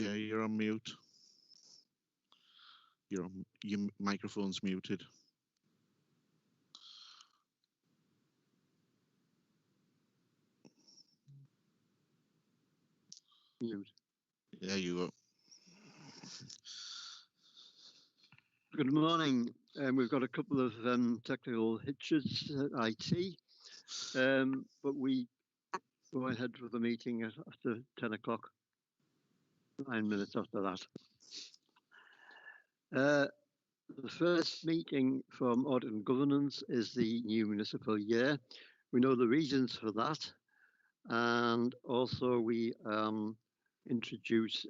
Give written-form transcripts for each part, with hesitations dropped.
Chair, you're on mute. Your microphone's muted. Mute. There you go. Good morning. We've got a couple of technical hitches at IT, but we go ahead with the meeting after 10 o'clock, 9 minutes after that. The first meeting from Audit and Governance is the new municipal year. We know the reasons for that, and also we introduce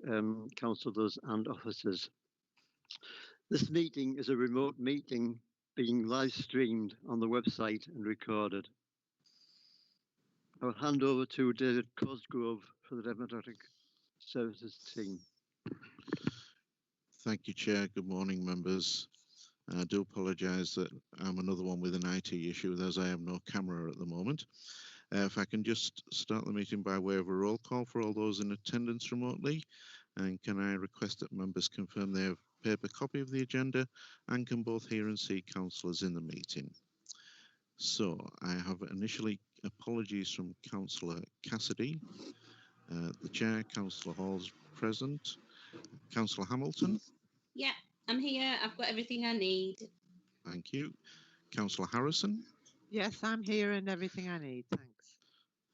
councillors and officers. This meeting is a remote meeting being live streamed on the website and recorded. I'll hand over to David Cosgrove for the Democratic Services team. Thank you, Chair. Good morning, members. I do apologise that I'm another one with an IT issue, as I have no camera at the moment. If I can just start the meeting by way of a roll call for all those in attendance remotely, and can I request that members confirm they have a paper copy of the agenda and can both hear and see councillors in the meeting. So I have initially apologies from Councillor Cassidy. The Chair, Councillor Hall's present. Councillor Hamilton. Yeah, I'm here. I've got everything I need. Thank you. Councillor Harrison. Yes, I'm here and everything I need. Thanks.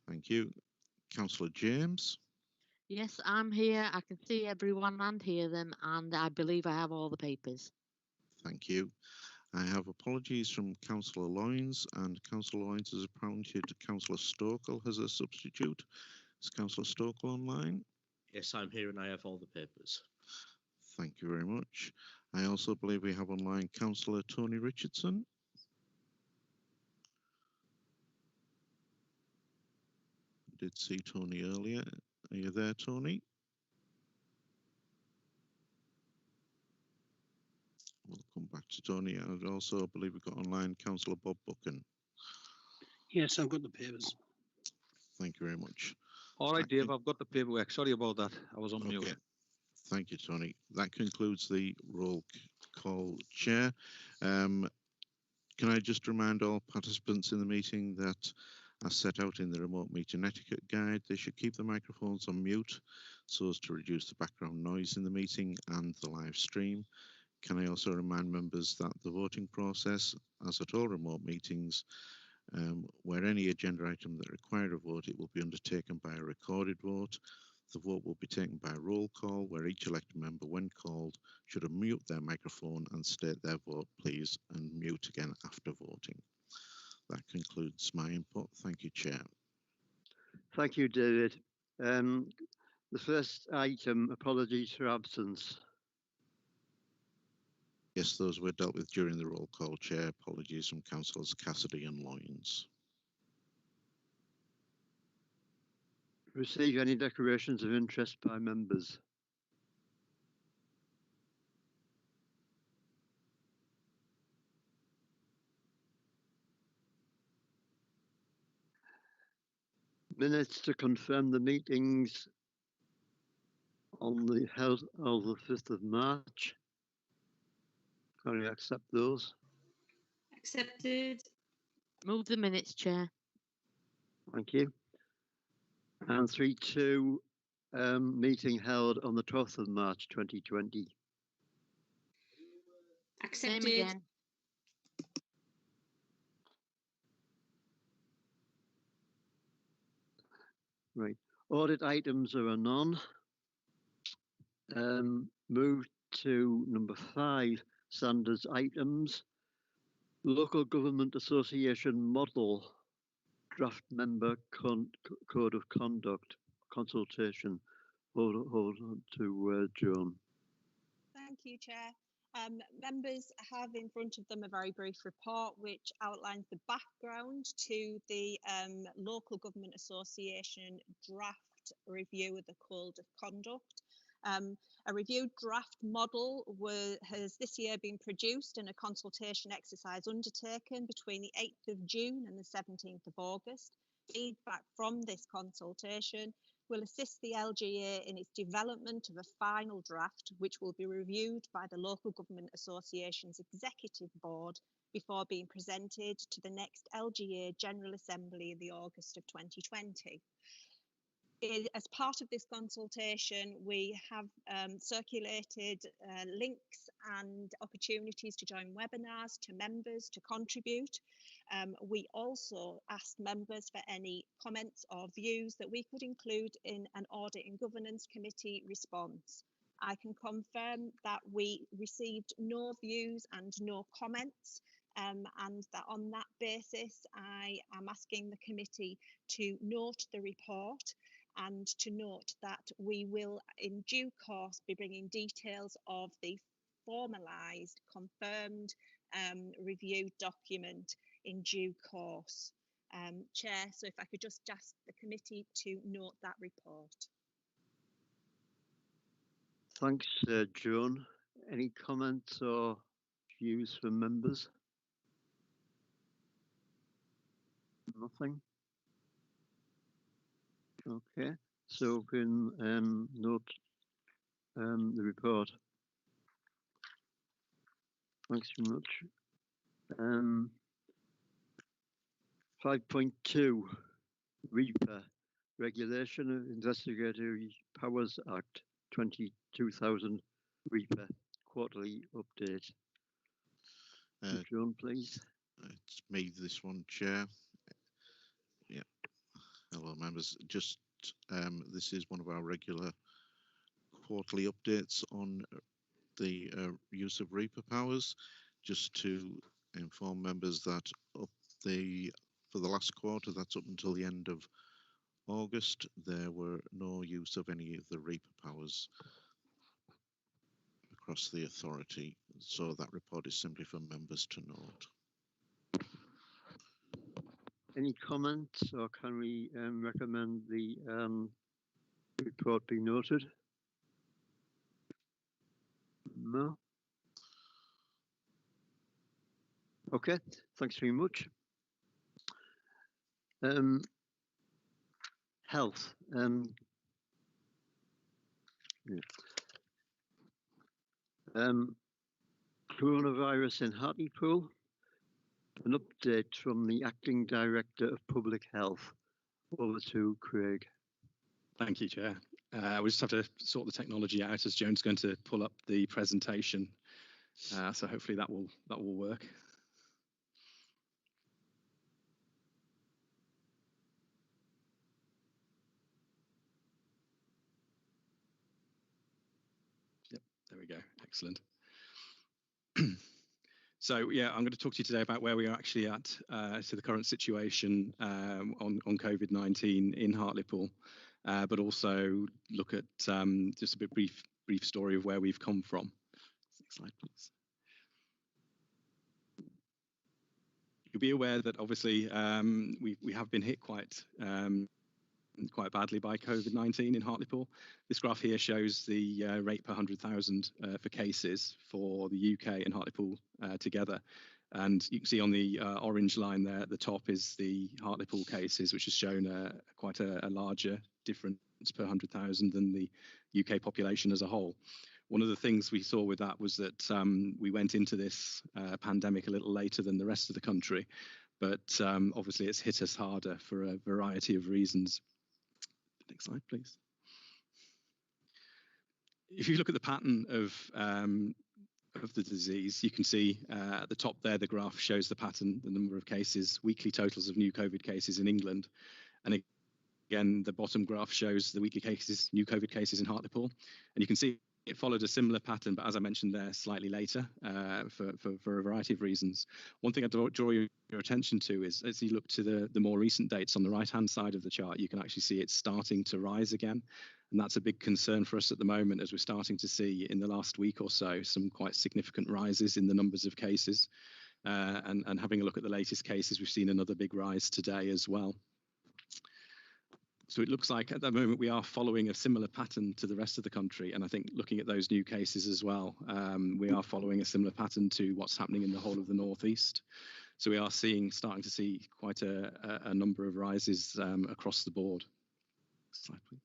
Thank you. Councillor James. Yes, I'm here. I can see everyone and hear them, and I believe I have all the papers. Thank you. I have apologies from Councillor Loynes, and Councillor Loynes has appointed Councillor Stokel as a substitute. Is Councillor Stokel online? Yes, I'm here and I have all the papers. Thank you very much. I also believe we have online Councillor Tony Richardson. Did see Tony earlier. Are you there, Tony? We'll come back to Tony. I also believe we've got online Councillor Bob Buchan. Yes, I've got the papers. Thank you very much. All right, Dave, I've got the paperwork. Sorry about that. I was on mute. Thank you, Tony. That concludes the roll call, Chair. Can I just remind all participants in the meeting that, as set out in the remote meeting etiquette guide, they should keep the microphones on mute so as to reduce the background noise in the meeting and the live stream. Can I also remind members that the voting process, as at all remote meetings, where any agenda item that require a vote, it will be undertaken by a recorded vote. The vote will be taken by roll call, where each elected member, when called, should unmute their microphone and state their vote, please, and mute again after voting. That concludes my input. Thank you, Chair. Thank you, David. The first item, apologies for absence. Yes, those were dealt with during the roll call, Chair. Apologies from Councillors Cassidy and Loynes. Receive any declarations of interest by members? Minutes to confirm the meetings on the health of the 5th of March. Can we accept those? Accepted. Move the minutes, Chair. Thank you. And 3.2, meeting held on the 12th of March 2020. Accepted. Same again. Right. Audit items are a none. Move to number 5, Sanders items. Local Government Association model draft member code of conduct consultation. Hold on to Joan. Thank you, Chair. Members have in front of them a very brief report which outlines the background to the Local Government Association draft review of the Code of Conduct. A reviewed draft model has this year been produced in a consultation exercise undertaken between the 8th of June and the 17th of August. Feedback from this consultation will assist the LGA in its development of a final draft, which will be reviewed by the Local Government Association's Executive Board before being presented to the next LGA General Assembly in the August of 2020. As part of this consultation, we have circulated links and opportunities to join webinars to members to contribute. We also asked members for any comments or views that we could include in an Audit and Governance Committee response. I can confirm that we received no views and no comments, and that on that basis, I am asking the committee to note the report and to note that we will in due course be bringing details of the formalised, confirmed review document in due course. Chair, so if I could just ask the committee to note that report. Thanks, Joan. Any comments or views from members? Nothing. Okay, so we can note the report. Thanks very much. 5.2, REPA, Regulation of Investigatory Powers Act 2000, REPA, quarterly update. John, please. It's me, this one, Chair. Yeah. Hello, members. Just this is one of our regular quarterly updates on the use of REPA powers. Just to inform members that for the last quarter, that's up until the end of August, there were no use of any of the REPA powers across the authority. So that report is simply for members to note. Any comments, or can we recommend the report be noted? No. Okay, thanks very much. Health. Coronavirus in Hartlepool. An update from the Acting Director of Public Health. Over to Craig. Thank you, Chair. We just have to sort the technology out as Joan's going to pull up the presentation. So hopefully that will work. Yep, there we go. Excellent. So yeah, I'm going to talk to you today about where we are actually at to the current situation on COVID-19 in Hartlepool, but also look at just a bit brief story of where we've come from. Next slide, please. You'll be aware that obviously we have been hit quite badly by COVID-19 in Hartlepool. This graph here shows the rate per 100,000 for cases for the UK and Hartlepool together. And you can see on the orange line there at the top is the Hartlepool cases, which has shown quite a larger difference per 100,000 than the UK population as a whole. One of the things we saw with that was that we went into this pandemic a little later than the rest of the country, but obviously it's hit us harder for a variety of reasons. Next slide, please. If you look at the pattern of the disease, you can see at the top there, the graph shows the pattern, the number of cases, weekly totals of new COVID cases in England. And again, the bottom graph shows the weekly cases, new COVID cases in Hartlepool. And you can see it followed a similar pattern, but as I mentioned there, slightly later for a variety of reasons. One thing I'd draw your attention to is as you look to the more recent dates on the right-hand side of the chart, you can actually see it's starting to rise again. And that's a big concern for us at the moment, as we're starting to see in the last week or so some quite significant rises in the numbers of cases. And having a look at the latest cases, we've seen another big rise today as well. So it looks like at the moment we are following a similar pattern to the rest of the country. And I think looking at those new cases as well, we are following a similar pattern to what's happening in the whole of the northeast. So we are starting to see quite a number of rises across the board. Next slide, please.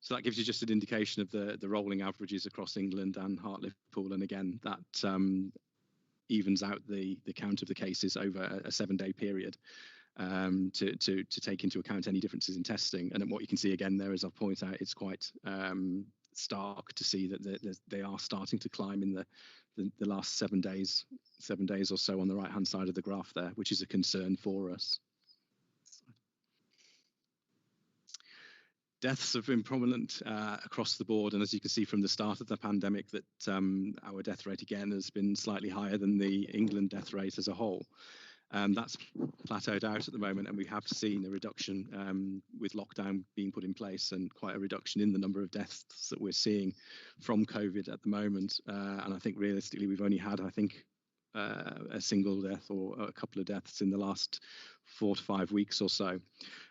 So that gives you just an indication of the rolling averages across England and Hartlepool. And again, that evens out the count of the cases over a 7-day period to take into account any differences in testing. And then what you can see again there, as I point out, it's quite stark to see that they are starting to climb in the last 7 days or so on the right hand side of the graph there, which is a concern for us. Deaths have been prominent across the board, and as you can see from the start of the pandemic, that our death rate again has been slightly higher than the England death rate as a whole. That's plateaued out at the moment, and we have seen a reduction with lockdown being put in place, and quite a reduction in the number of deaths that we're seeing from COVID at the moment. And I think realistically, we've only had, I think, a single death or a couple of deaths in the last 4 to 5 weeks or so.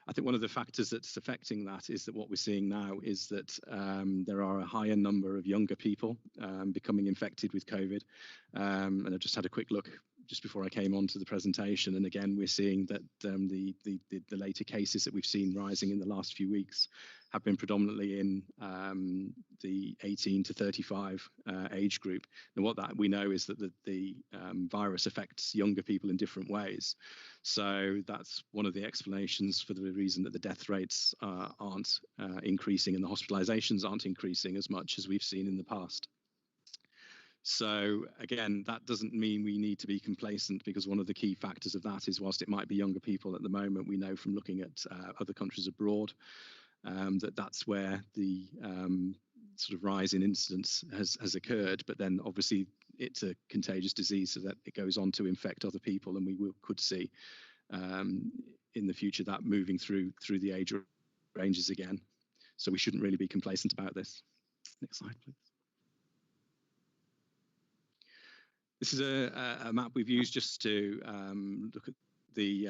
I think one of the factors that's affecting that is that what we're seeing now is that there are a higher number of younger people becoming infected with COVID. And I just had a quick look just before I came on to the presentation, and again we're seeing that the later cases that we've seen rising in the last few weeks have been predominantly in the 18 to 35 age group. And what that we know is that the virus affects younger people in different ways. So that's one of the explanations for the reason that the death rates aren't increasing and the hospitalizations aren't increasing as much as we've seen in the past. So again, that doesn't mean we need to be complacent, because one of the key factors of that is, whilst it might be younger people at the moment, we know from looking at other countries abroad that's where the sort of rise in incidence has occurred. But then obviously it's a contagious disease, so that it goes on to infect other people, and we could see in the future that moving through the age ranges again. So we shouldn't really be complacent about this. Next slide, please. This is a map we've used just to look at the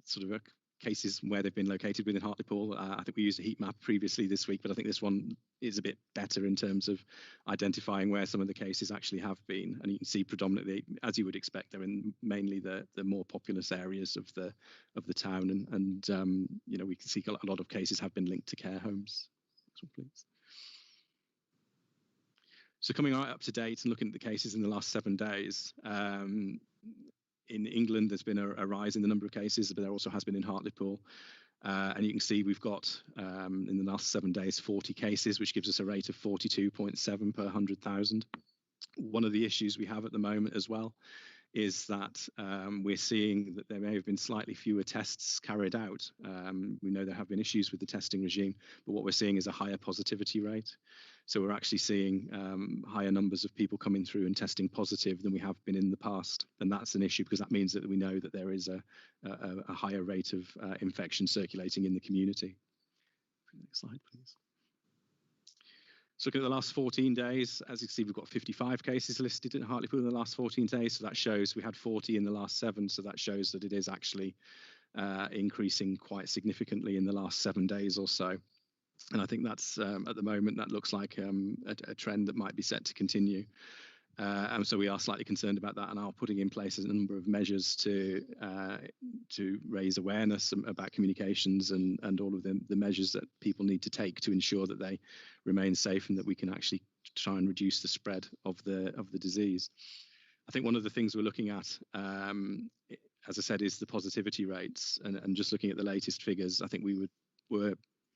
sort of cases where they've been located within Hartlepool. I think we used a heat map previously this week, but I think this one is a bit better in terms of identifying where some of the cases actually have been. And you can see predominantly, as you would expect, they're in mainly the more populous areas of the town, and you know, we can see a lot of cases have been linked to care homes. Next one, please. So coming right up to date and looking at the cases in the last 7 days, in England, there's been a rise in the number of cases, but there also has been in Hartlepool. And you can see we've got, in the last 7 days, 40 cases, which gives us a rate of 42.7 per 100,000. One of the issues we have at the moment as well is that we're seeing that there may have been slightly fewer tests carried out. We know there have been issues with the testing regime, but what we're seeing is a higher positivity rate. So we're actually seeing higher numbers of people coming through and testing positive than we have been in the past. And that's an issue, because that means that we know that there is a higher rate of infection circulating in the community. Next slide, please. So looking at the last 14 days, as you can see, we've got 55 cases listed in Hartlepool in the last 14 days. So that shows we had 40 in the last 7. So that shows that it is actually increasing quite significantly in the last 7 days or so. And I think that's, at the moment, that looks like a trend that might be set to continue. And so we are slightly concerned about that, and are putting in place a number of measures to raise awareness about communications and all of the measures that people need to take to ensure that they remain safe and that we can actually try and reduce the spread of the disease. I think one of the things we're looking at, as I said, is the positivity rates, and just looking at the latest figures, I think we were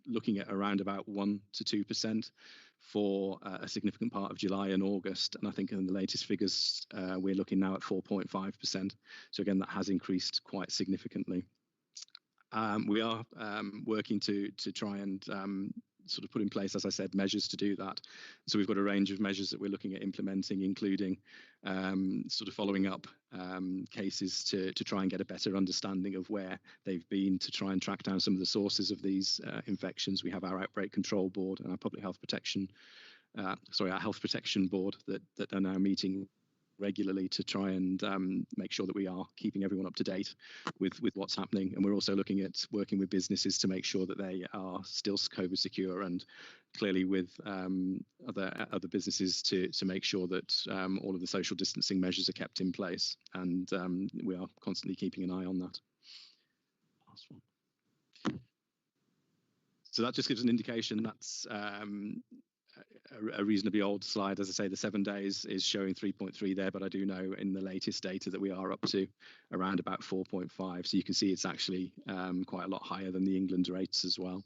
looking at around about 1 to 2% for a significant part of July and August. And I think in the latest figures, we're looking now at 4.5%. So again, that has increased quite significantly. We are working to try and sort of put in place, as I said, measures to do that. So we've got a range of measures that we're looking at implementing, including sort of following up cases to try and get a better understanding of where they've been, to try and track down some of the sources of these infections. We have our Outbreak Control Board and our Public Health Protection, our Health Protection Board that are now meeting regularly to try and make sure that we are keeping everyone up to date with what's happening. And we're also looking at working with businesses to make sure that they are still COVID secure, and clearly with other businesses to make sure that all of the social distancing measures are kept in place. And we are constantly keeping an eye on that. Last one. So that just gives an indication. That's a reasonably old slide. As I say, the 7 days is showing 3.3 there, but I do know in the latest data that we are up to around about 4.5. So you can see it's actually quite a lot higher than the England rates as well.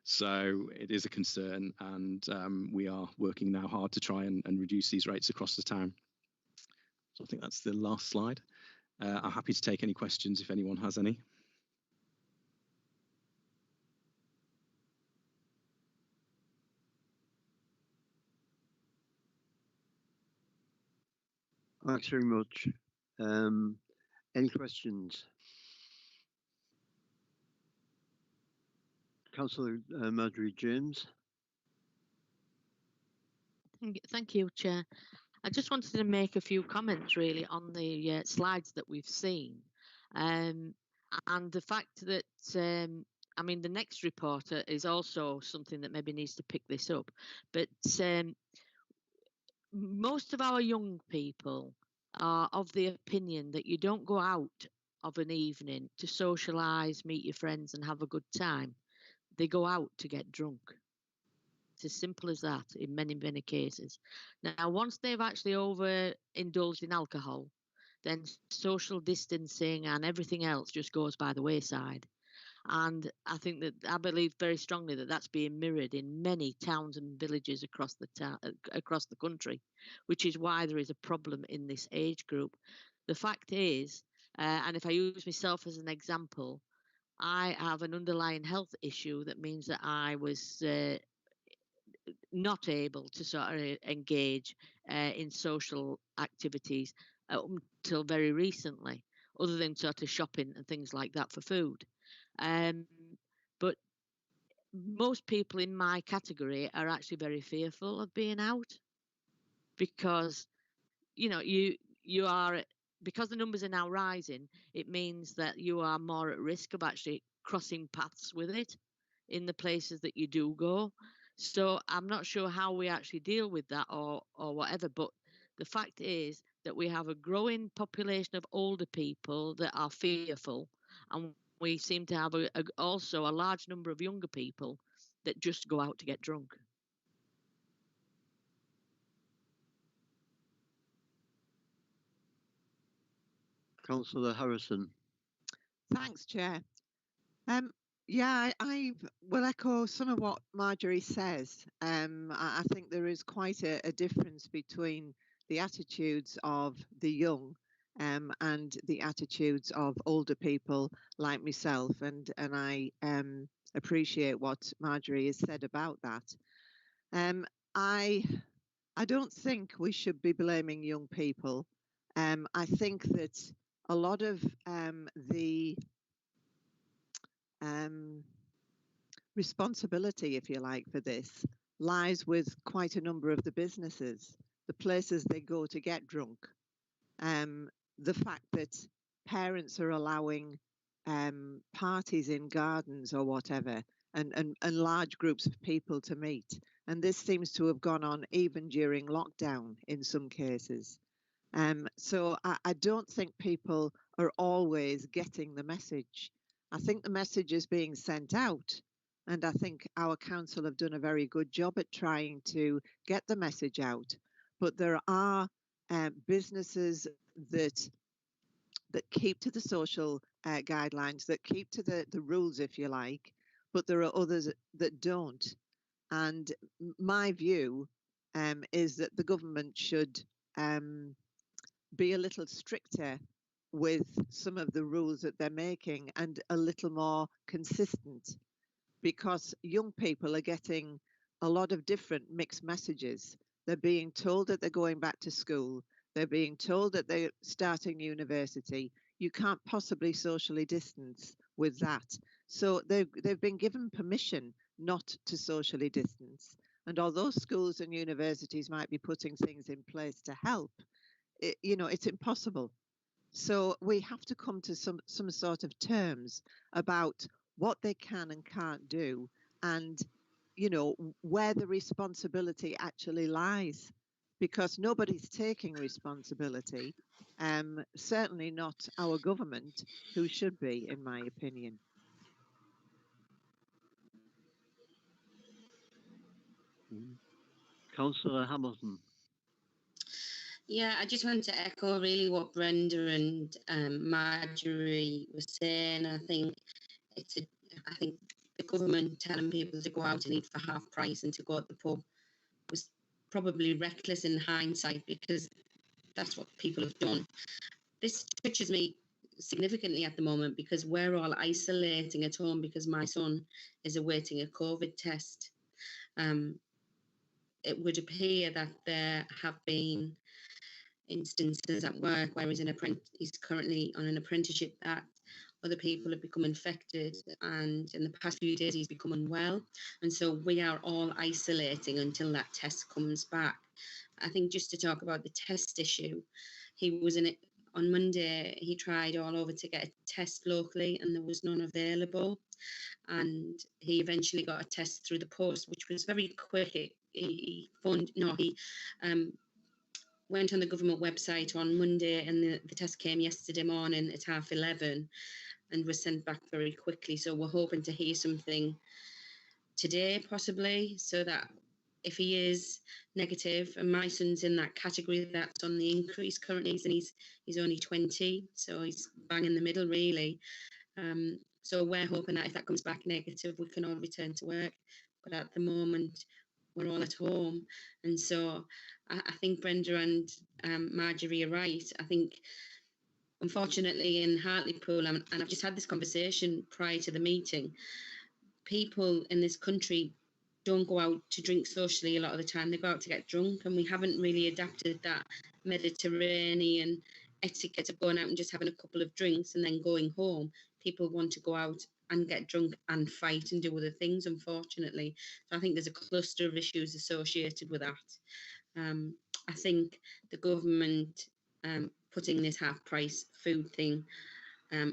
So it is a concern, and we are working now hard to try and reduce these rates across the town. So I think that's the last slide. I'm happy to take any questions if anyone has any. Thanks very much. Any questions? Councillor Marjorie James. Thank you, Chair. I just wanted to make a few comments really on the slides that we've seen, and the fact that I mean the next reporter is also something that maybe needs to pick this up, but most of our young people are of the opinion that you don't go out of an evening to socialise, meet your friends and have a good time. They go out to get drunk. It's as simple as that in many, many cases. Now, once they've actually overindulged in alcohol, then social distancing and everything else just goes by the wayside. And I think that I believe very strongly that that's being mirrored in many towns and villages across the country, which is why there is a problem in this age group. The fact is, and if I use myself as an example, I have an underlying health issue that means that I was not able to sort of engage in social activities until very recently, other than sort of shopping and things like that for food. But most people in my category are actually very fearful of being out because, you know, you are, because the numbers are now rising, it means that you are more at risk of actually crossing paths with it in the places that you do go. So I'm not sure how we actually deal with that or whatever, but the fact is that we have a growing population of older people that are fearful, and we seem to have also a large number of younger people that just go out to get drunk. Councillor Harrison. Thanks, Chair. Yeah, I will echo some of what Marjorie says. I think there is quite a difference between the attitudes of the young and the attitudes of older people like myself, and I appreciate what Marjorie has said about that. I don't think we should be blaming young people. I think that a lot of the responsibility, if you like, for this lies with quite a number of the businesses, the places they go to get drunk. The fact that parents are allowing parties in gardens or whatever, and large groups of people to meet. And this seems to have gone on even during lockdown in some cases. So I don't think people are always getting the message. I think the message is being sent out, and I think our council have done a very good job at trying to get the message out. But there are businesses that keep to the social guidelines, that keep to the rules, if you like, but there are others that don't. And my view is that the government should be a little stricter with some of the rules that they're making and a little more consistent, because young people are getting a lot of different mixed messages. They're being told that they're going back to school. They're being told that they're starting university. You can't possibly socially distance with that. So they've been given permission not to socially distance. And although schools and universities might be putting things in place to help, it's impossible. So we have to come to some sort of terms about what they can and can't do, and where the responsibility actually lies, because nobody's taking responsibility, certainly not our government, who should be, in my opinion. Councillor Hamilton. Yeah, I just wanted to echo really what Brenda and Marjorie were saying. I think the government telling people to go out and eat for half price and to go at the pub was probably reckless in hindsight, because that's what people have done. This touches me significantly at the moment because we're all isolating at home because my son is awaiting a COVID test. It would appear that there have been instances at work where he's currently on an apprenticeship that other people have become infected, and in the past few days he's become unwell, and so we are all isolating until that test comes back. I think just to talk about the test issue, he was in it on Monday. He tried all over to get a test locally and there was none available, and he eventually got a test through the post, which was very quick. He went on the government website on Monday, and the test came yesterday morning at 11:30 and was sent back very quickly. So we're hoping to hear something today, possibly, so that if he is negative, and my son's in that category that's on the increase currently, and he's only 20, so he's bang in the middle, really. So we're hoping that if that comes back negative, we can all return to work. But at the moment, we're all at home. And so I think Brenda and Marjorie are right. I think, unfortunately, in Hartlepool, and I've just had this conversation prior to the meeting, people in this country don't go out to drink socially a lot of the time. They go out to get drunk, and we haven't really adapted that Mediterranean etiquette of going out and just having a couple of drinks and then going home. People want to go out and get drunk and fight and do other things, unfortunately. So I think there's a cluster of issues associated with that. I think the government putting this half-price food thing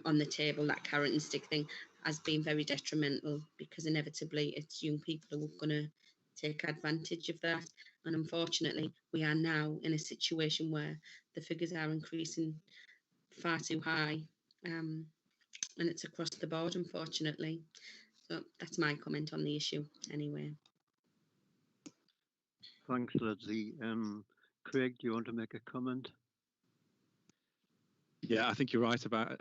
on the table, that carrot and stick thing, has been very detrimental, because inevitably it's young people who are going to take advantage of that. And unfortunately, we are now in a situation where the figures are increasing far too high, and it's across the board, unfortunately. So that's my comment on the issue anyway. Thanks, Leslie. Craig, do you want to make a comment? Yeah, I think you're right about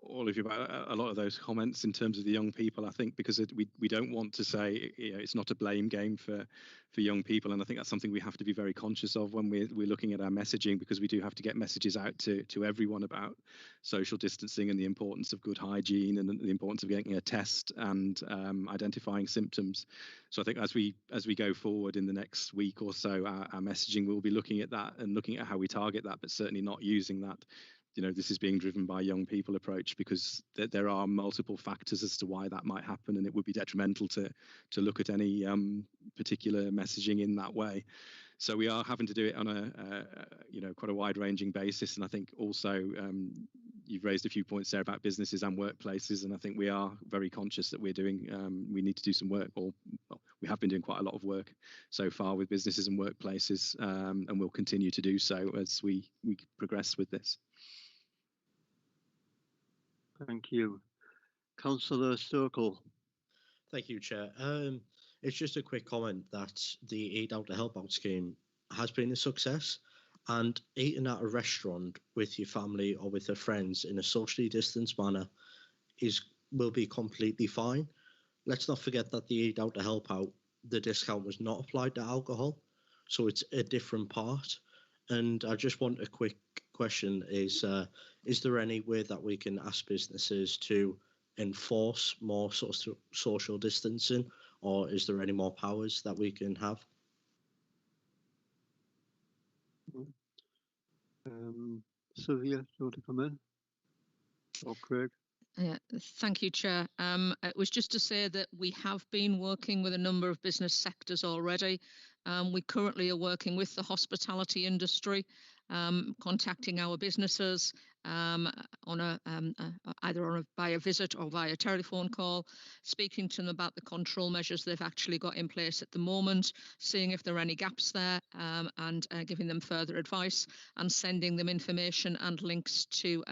all of you about a lot of those comments in terms of the young people. I think because we don't want to say, you know, it's not a blame game for young people, and I think that's something we have to be very conscious of when we're looking at our messaging, because we do have to get messages out to everyone about social distancing and the importance of good hygiene and the importance of getting a test and identifying symptoms. So I think as we go forward in the next week or so, our messaging will be looking at that and looking at how we target that, but certainly not using that, you know, this is being driven by young people approach, because there are multiple factors as to why that might happen, and it would be detrimental to look at any particular messaging in that way. So we are having to do it on a quite a wide-ranging basis, and I think also you've raised a few points there about businesses and workplaces, and I think we are very conscious that we need to do some work, or well, we have been doing quite a lot of work so far with businesses and workplaces, and we'll continue to do so as we progress with this. Thank you. Councillor Stokel. Thank you, Chair. It's just a quick comment that the Eat Out to Help Out scheme has been a success, and eating at a restaurant with your family or with your friends in a socially distanced manner will be completely fine. Let's not forget that the Eat Out to Help Out, the discount was not applied to alcohol, so it's a different part. And I just want a quick question: is there any way that we can ask businesses to enforce more social distancing, or is there any more powers that we can have? Sylvia, do you want to come in? Or Craig? Yeah, thank you, Chair. It was just to say that we have been working with a number of business sectors already. We currently are working with the hospitality industry, contacting our businesses on either by a visit or via telephone call, speaking to them about the control measures they've actually got in place at the moment, seeing if there are any gaps there, and giving them further advice, and sending them information and links to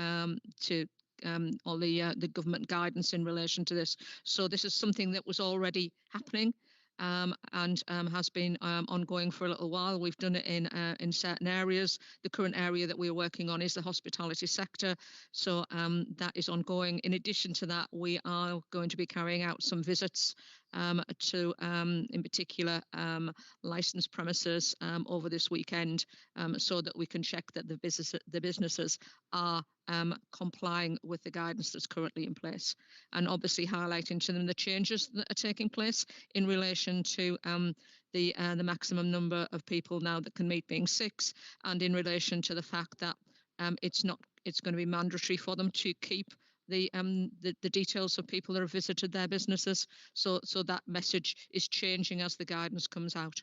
all the government guidance in relation to this. So this is something that was already happening. and has been ongoing for a little while. We've done it in certain areas. The current area that we're working on is the hospitality sector, so that is ongoing. In addition to that, we are going to be carrying out some visits to, in particular, licensed premises over this weekend, so that we can check that the businesses are complying with the guidance that's currently in place, and obviously highlighting to them the changes that are taking place in relation to the maximum number of people now that can meet being 6, and in relation to the fact that it's going to be mandatory for them to keep the details of people that have visited their businesses. So that message is changing as the guidance comes out.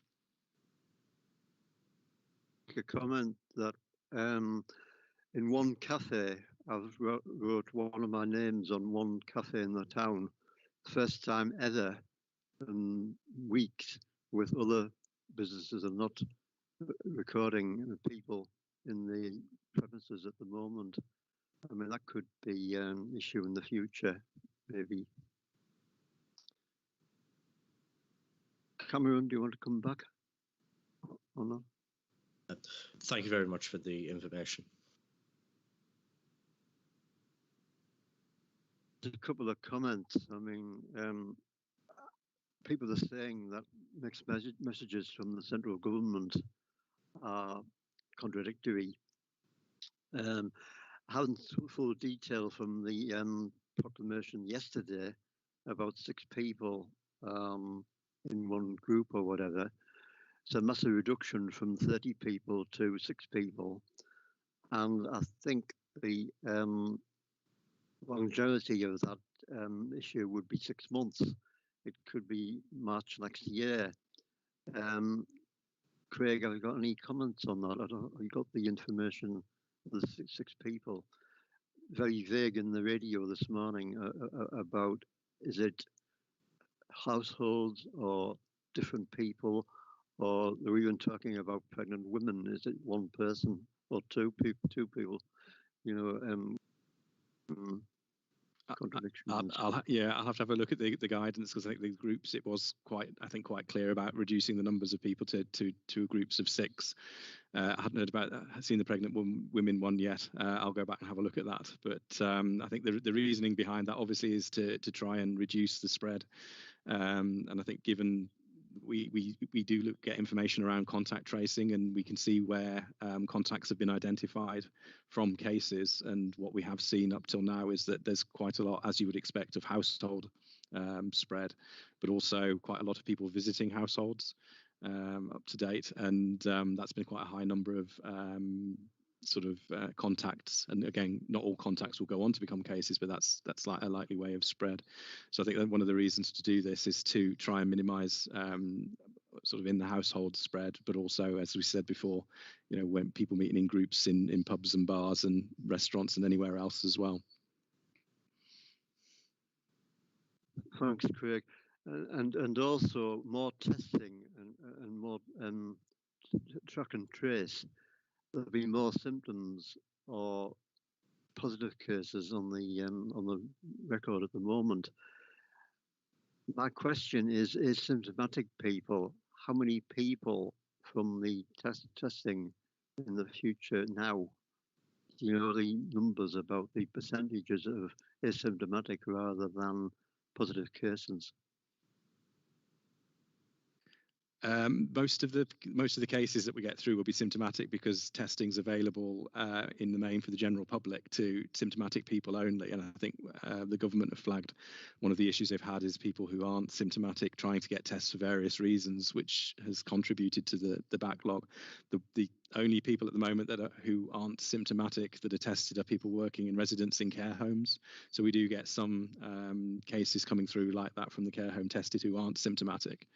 A comment that in one cafe, I've wrote one of my names on one cafe in the town, first time ever in weeks, with other businesses and not recording people in the premises at the moment. I mean, that could be an issue in the future, maybe. Cameron, do you want to come back or not? Thank you very much for the information. A couple of comments. I mean, people are saying that mixed messages from the central government are contradictory. I haven't full detail from the proclamation yesterday about 6 people in one group or whatever. It's a massive reduction from 30 people to 6 people. And I think the longevity of that issue would be 6 months. It could be March next year. Craig, have you got any comments on that? Have you got the information of the 6 people? Very vague in the radio this morning about, is it households or different people, or they're even talking about pregnant women. Is it one person or two people? You know, contradictions. I'll have to have a look at the guidance, because I think the groups, it was quite clear about reducing the numbers of people to groups of 6. I hadn't heard about seen the pregnant women one yet. I'll go back and have a look at that. But I think the reasoning behind that obviously is to try and reduce the spread. And I think given we do get information around contact tracing, and we can see where contacts have been identified from cases, and what we have seen up till now is that there's quite a lot, as you would expect, of household spread, but also quite a lot of people visiting households up to date, and that's been quite a high number of contacts. And again, not all contacts will go on to become cases, but that's like a likely way of spread. So I think that one of the reasons to do this is to try and minimise in the household spread, but also, as we said before, you know, when people meeting in groups in pubs and bars and restaurants and anywhere else as well. Thanks, Craig. And also more testing and more track and trace. There'll be more symptoms or positive cases on the record at the moment. My question is symptomatic people, how many people from the testing in the future now? Do you know the numbers about the percentages of asymptomatic rather than positive cases? Most of the cases that we get through will be symptomatic, because testing's available in the main for the general public to symptomatic people only. And I think the government have flagged one of the issues they've had is people who aren't symptomatic trying to get tests for various reasons, which has contributed to the backlog. The only people at the moment who aren't symptomatic that are tested are people working in residents in care homes. So we do get some cases coming through like that from the care home tested who aren't symptomatic.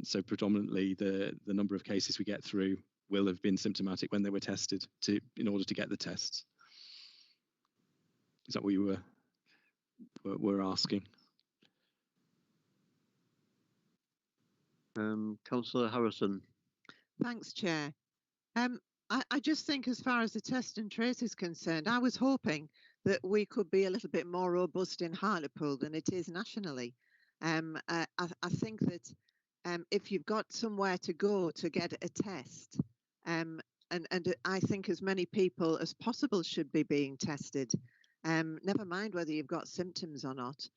So predominantly the number of cases we get through will have been symptomatic when they were tested in order to get the tests. Is that what you were asking? Councillor Harrison. Thanks, Chair. I just think, as far as the test and trace is concerned, I was hoping that we could be a little bit more robust in Hartlepool than it is nationally. I think that if you've got somewhere to go to get a test, and I think as many people as possible should be being tested, never mind whether you've got symptoms or not.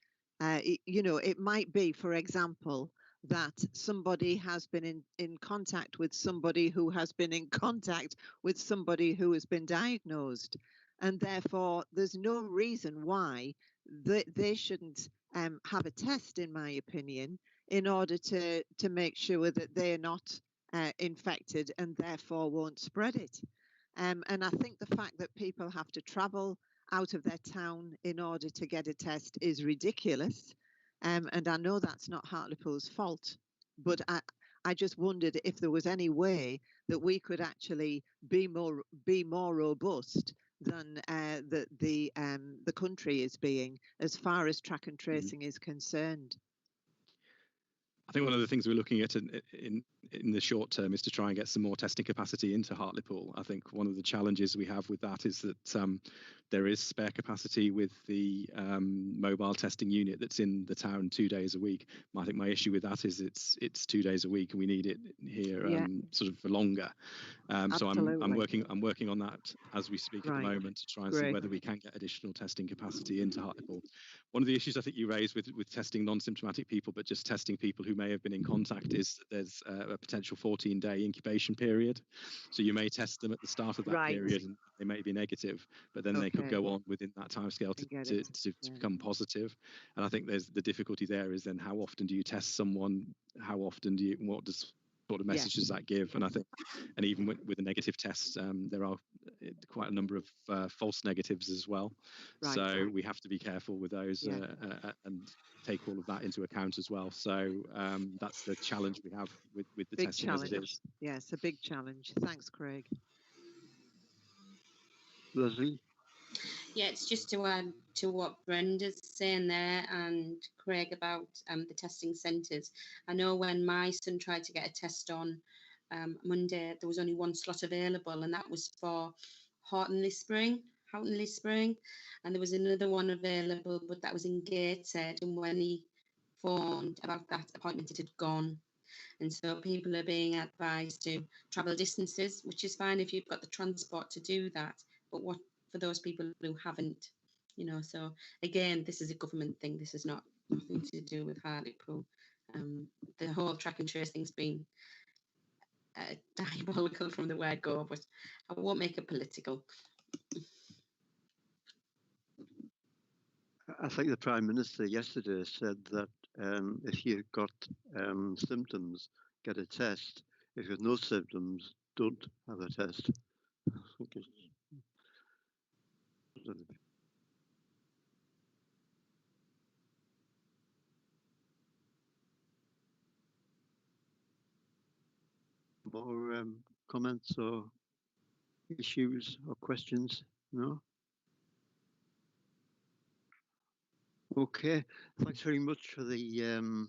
You know, it might be, for example, that somebody has been in contact with somebody who has been in contact with somebody who has been diagnosed. And therefore, there's no reason why they shouldn't have a test, in my opinion, in order to make sure that they're not infected and therefore won't spread it. And I think the fact that people have to travel out of their town in order to get a test is ridiculous. And I know that's not Hartlepool's fault, but I just wondered if there was any way that we could actually be more robust than the country is being as far as track and tracing is concerned. I think one of the things we're looking at in the short term is to try and get some more testing capacity into Hartlepool. I think one of the challenges we have with that is that there is spare capacity with the mobile testing unit that's in the town 2 days a week. I think my issue with that is it's 2 days a week and we need it here sort of for longer. So I'm working on that as we speak at the moment to try and see whether we can get additional testing capacity into Hartlepool. One of the issues I think you raised with testing non-symptomatic people, but just testing people who may have been in contact, is that there's a potential 14-day incubation period. So you may test them at the start of that period and they may be negative, but then they could go on within that timescale to become positive. And I think there's the difficulty there is then how often do you test someone? How often do you, what does sort of message does that give? And I think, and even with a negative test, there are quite a number of false negatives as well. So we have to be careful with those and take all of that into account as well. So that's the challenge we have with the big testing challenge. as it is. Yes, a big challenge. Thanks, Craig. Leslie? Yeah, it's just to add to what Brenda's saying there and Craig about the testing centres. I know when my son tried to get a test on Monday, there was only one slot available, and that was for Houghtonleigh Spring, and there was another one available, but that was in Gateshead, and when he phoned about that appointment, it had gone. And so people are being advised to travel distances, which is fine if you've got the transport to do that, but what for those people who haven't, you know? So again, this is a government thing. This is nothing to do with Hartlepool. The whole track and trace thing's been diabolical from the word go, but I won't make it political. I think the Prime Minister yesterday said that if you've got symptoms, get a test. If you've no symptoms, don't have a test. More comments or issues or questions? No? Okay, thanks very much for the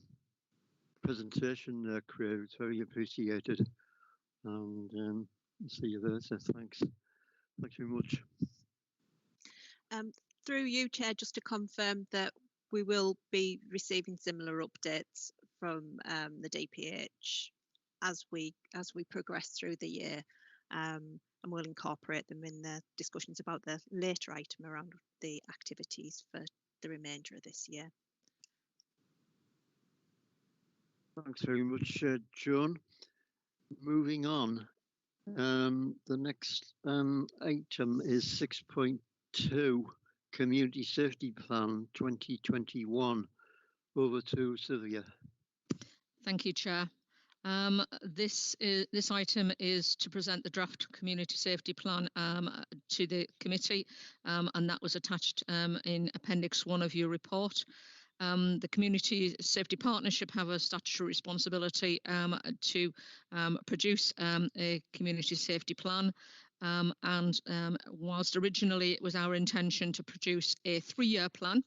presentation, Craig. It's very appreciated. And see you there, so thanks. Thanks very much. Through you, Chair, just to confirm that we will be receiving similar updates from the DPH as we progress through the year, and we'll incorporate them in the discussions about the later item around the activities for the remainder of this year. Thanks very much, Joan. Moving on, the next item is 6.2, Community Safety Plan 2021. Over to Sylvia. Thank you, Chair. This item is to present the draft Community Safety Plan to the committee, and that was attached in Appendix 1 of your report. The Community Safety Partnership have a statutory responsibility to produce a community safety plan. And whilst originally it was our intention to produce a 3-year plan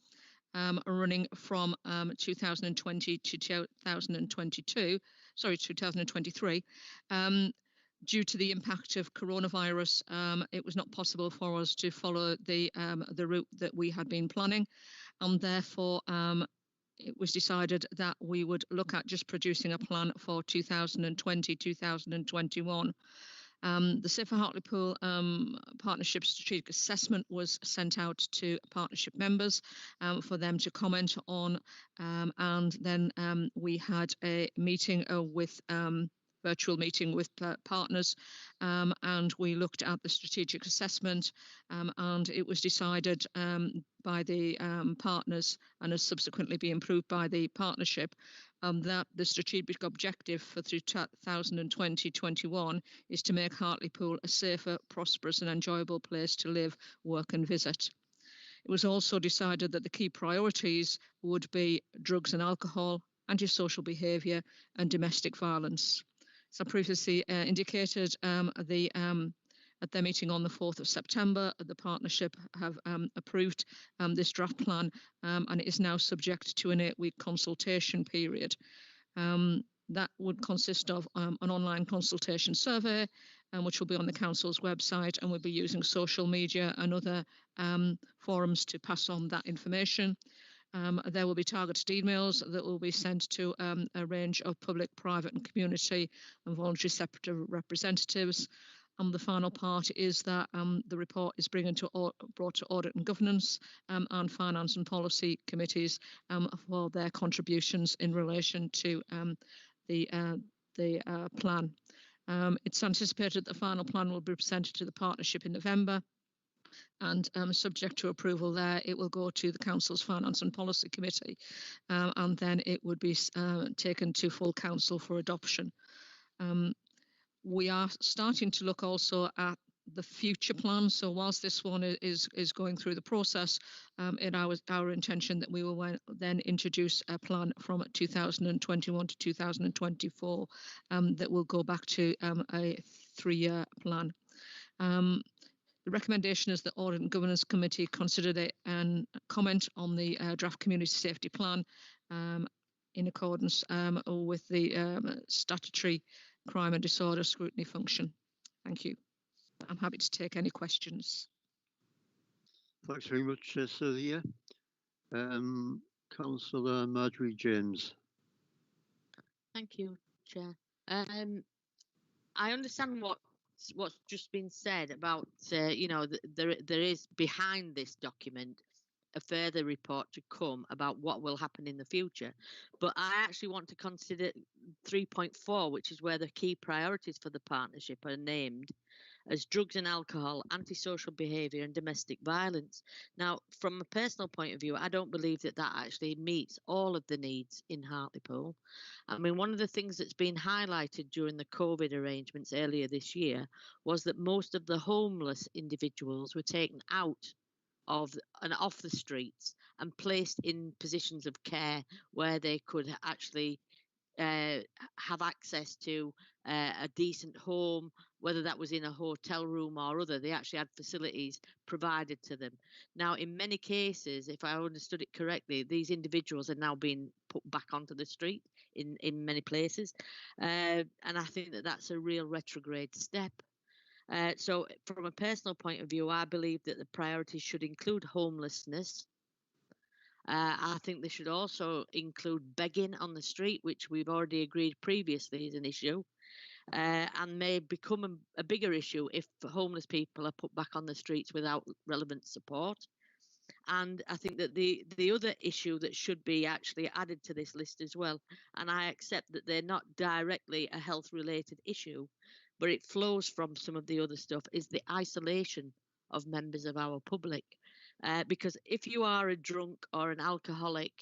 running from 2020 to 2023, due to the impact of coronavirus, it was not possible for us to follow the route that we had been planning, and therefore it was decided that we would look at just producing a plan for 2020-2021. The Safer Hartlepool Partnership Strategic Assessment was sent out to partnership members for them to comment on, and then we had a meeting virtual meeting with partners, and we looked at the strategic assessment, and it was decided by the partners and has subsequently been approved by the partnership that the strategic objective for 2020-21 is to make Hartlepool a safer, prosperous and enjoyable place to live, work and visit. It was also decided that the key priorities would be drugs and alcohol, antisocial behaviour and domestic violence. As I previously indicated, at their meeting on the 4th of September, the partnership have approved this draft plan, and it is now subject to an 8-week consultation period. That would consist of an online consultation survey, which will be on the council's website, and we'll be using social media and other forums to pass on that information. There will be targeted emails that will be sent to a range of public, private and community and voluntary sector representatives. The final part is that the report is brought to Audit and Governance and Finance and Policy Committees for their contributions in relation to the plan. It's anticipated the final plan will be presented to the partnership in November, and subject to approval there, it will go to the Council's Finance and Policy Committee, and then it would be taken to full council for adoption. We are starting to look also at the future plan. So whilst this one is going through the process, it is our intention that we will then introduce a plan from 2021 to 2024 that will go back to a 3-year plan. The recommendation is that Audit and Governance Committee consider and comment on the draft community safety plan in accordance with the statutory crime and disorder scrutiny function. Thank you. I'm happy to take any questions. Thanks very much, Sylvia. Councillor Marjorie James. Thank you, Chair. I understand what's just been said about, you know, there is behind this document a further report to come about what will happen in the future. But I actually want to consider 3.4, which is where the key priorities for the partnership are named as drugs and alcohol, antisocial behaviour and domestic violence. Now, from a personal point of view, I don't believe that actually meets all of the needs in Hartlepool. I mean, one of the things that's been highlighted during the COVID arrangements earlier this year was that most of the homeless individuals were taken out of and off the streets and placed in positions of care where they could actually have access to a decent home, whether that was in a hotel room or other. They actually had facilities provided to them. Now, in many cases, if I understood it correctly, these individuals are now being put back onto the street in many places. And I think that that's a real retrograde step. So from a personal point of view, I believe that the priorities should include homelessness. I think they should also include begging on the street, which we've already agreed previously is an issue, and may become a bigger issue if homeless people are put back on the streets without relevant support. And I think that the other issue that should be actually added to this list as well, and I accept that they're not directly a health related issue, but it flows from some of the other stuff, is the isolation of members of our public. Because if you are a drunk or an alcoholic,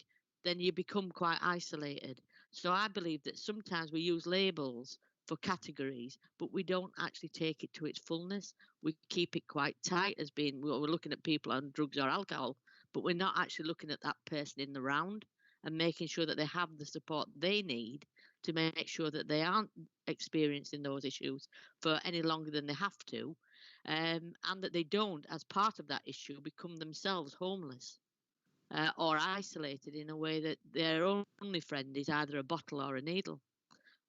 then you become quite isolated. So I believe that sometimes we use labels for categories, but we don't actually take it to its fullness. We keep it quite tight as being, we're looking at people on drugs or alcohol, but we're not actually looking at that person in the round and making sure that they have the support they need to make sure that they aren't experiencing those issues for any longer than they have to, and that they don't, as part of that issue, become themselves homeless or isolated in a way that their only friend is either a bottle or a needle.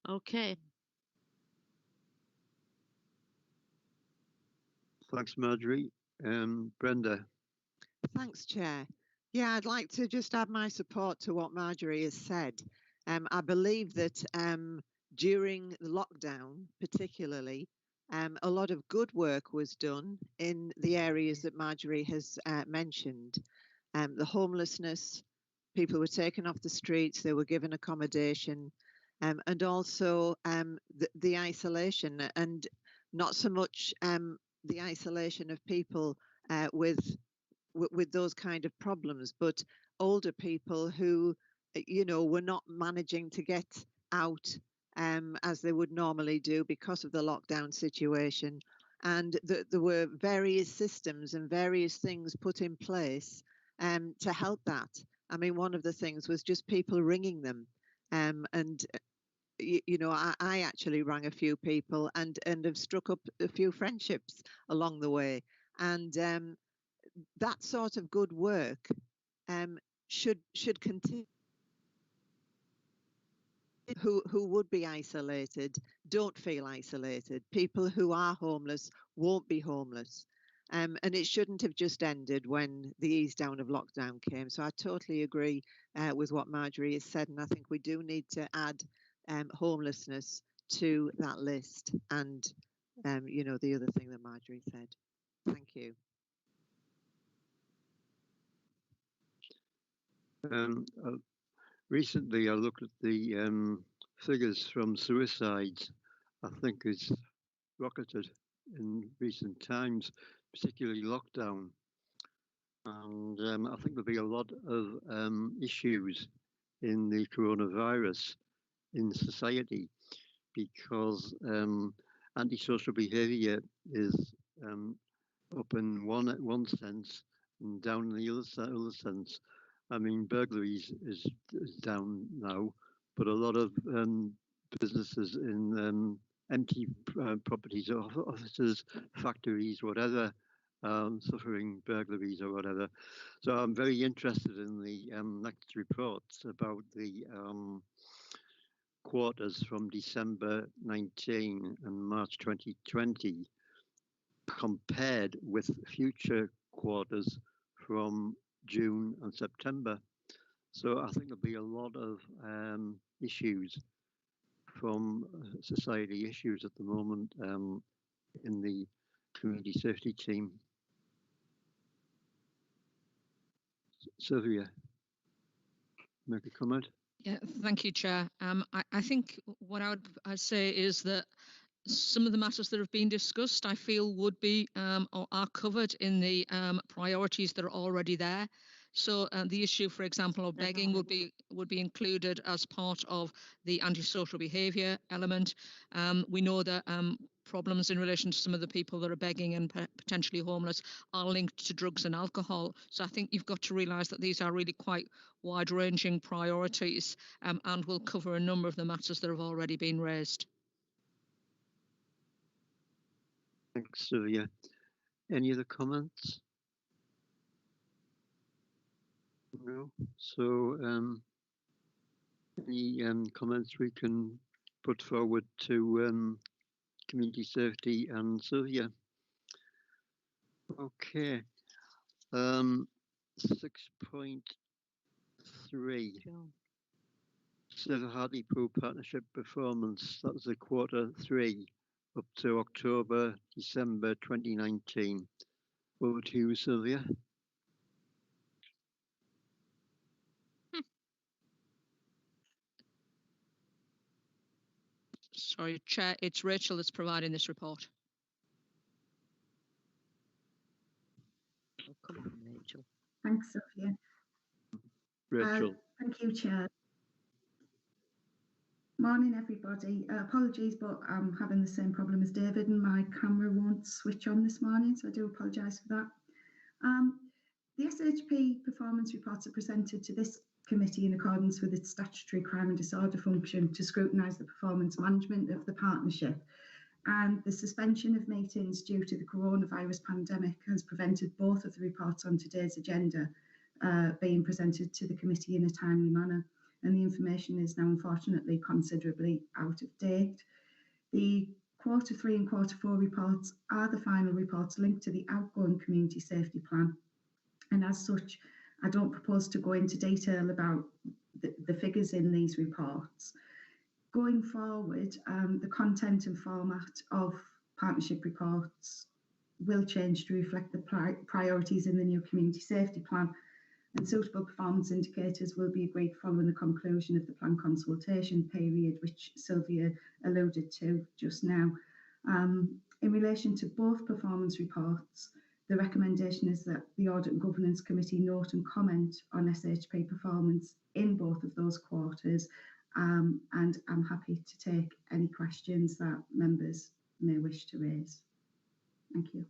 Okay. Thanks, Marjorie. Brenda. Thanks, Chair. Yeah, I'd like to just add my support to what Marjorie has said. I believe that during the lockdown, particularly, a lot of good work was done in the areas that Marjorie has mentioned. The homelessness, people were taken off the streets, they were given accommodation, and also the isolation, and not so much the isolation of people with those kind of problems, but older people who, were not managing to get out as they would normally do because of the lockdown situation. And there were various systems and various things put in place to help that. I mean, one of the things was just people ringing them. And I actually rang a few people and have struck up a few friendships along the way. And that sort of good work should continue. Who would be isolated don't feel isolated. People who are homeless won't be homeless. And it shouldn't have just ended when the ease down of lockdown came. So I totally agree with what Marjorie has said. And I think we do need to add homelessness to that list. And, the other thing that Marjorie said. Thank you. Recently, I looked at the figures from suicides. I think it's rocketed in recent times, particularly lockdown. And I think there'll be a lot of issues in the coronavirus in society because antisocial behaviour is up in one sense and down in the other sense. I mean, burglaries is down now, but a lot of businesses in empty properties, offices, factories, whatever, suffering burglaries or whatever. So I'm very interested in the next reports about the quarters from December 19 and March 2020 compared with future quarters from June and September. So I think there'll be a lot of issues from society issues at the moment in the community safety team. Sylvia, make a comment? Yeah, thank you, Chair. I think what I'd say is that some of the matters that have been discussed, I feel would be or are covered in the priorities that are already there. So the issue, for example, of begging would be included as part of the antisocial behaviour element. We know that problems in relation to some of the people that are begging and potentially homeless are linked to drugs and alcohol. So I think you've got to realise that these are really quite wide-ranging priorities and will cover a number of the matters that have already been raised. Thanks, Sylvia. Any other comments? No. So, any comments we can put forward to community safety and Sylvia? Okay. 6.3. Ccfa Hartlepool Partnership Performance. That was the Q3 up to October, December 2019. Over to you, Sylvia. Sorry, Chair, it's Rachel that's providing this report. Oh, come on, Rachel. Thanks, Sophia. Rachel. Thank you, Chair. Morning, everybody. Apologies, but I'm having the same problem as David and my camera won't switch on this morning, so I do apologise for that. The SHP performance reports are presented to this committee in accordance with its statutory crime and disorder function to scrutinise the performance management of the partnership, and the suspension of meetings due to the coronavirus pandemic has prevented both of the reports on today's agenda being presented to the committee in a timely manner, and the information is now unfortunately considerably out of date. The Q3 and Q4 reports are the final reports linked to the outgoing community safety plan, and as such I don't propose to go into detail about the figures in these reports. Going forward, the content and format of partnership reports will change to reflect the priorities in the new community safety plan, and suitable performance indicators will be agreed following the conclusion of the plan consultation period, which Sylvia alluded to just now. In relation to both performance reports, the recommendation is that the Audit and Governance Committee note and comment on SHP performance in both of those quarters, and I'm happy to take any questions that members may wish to raise. Thank you.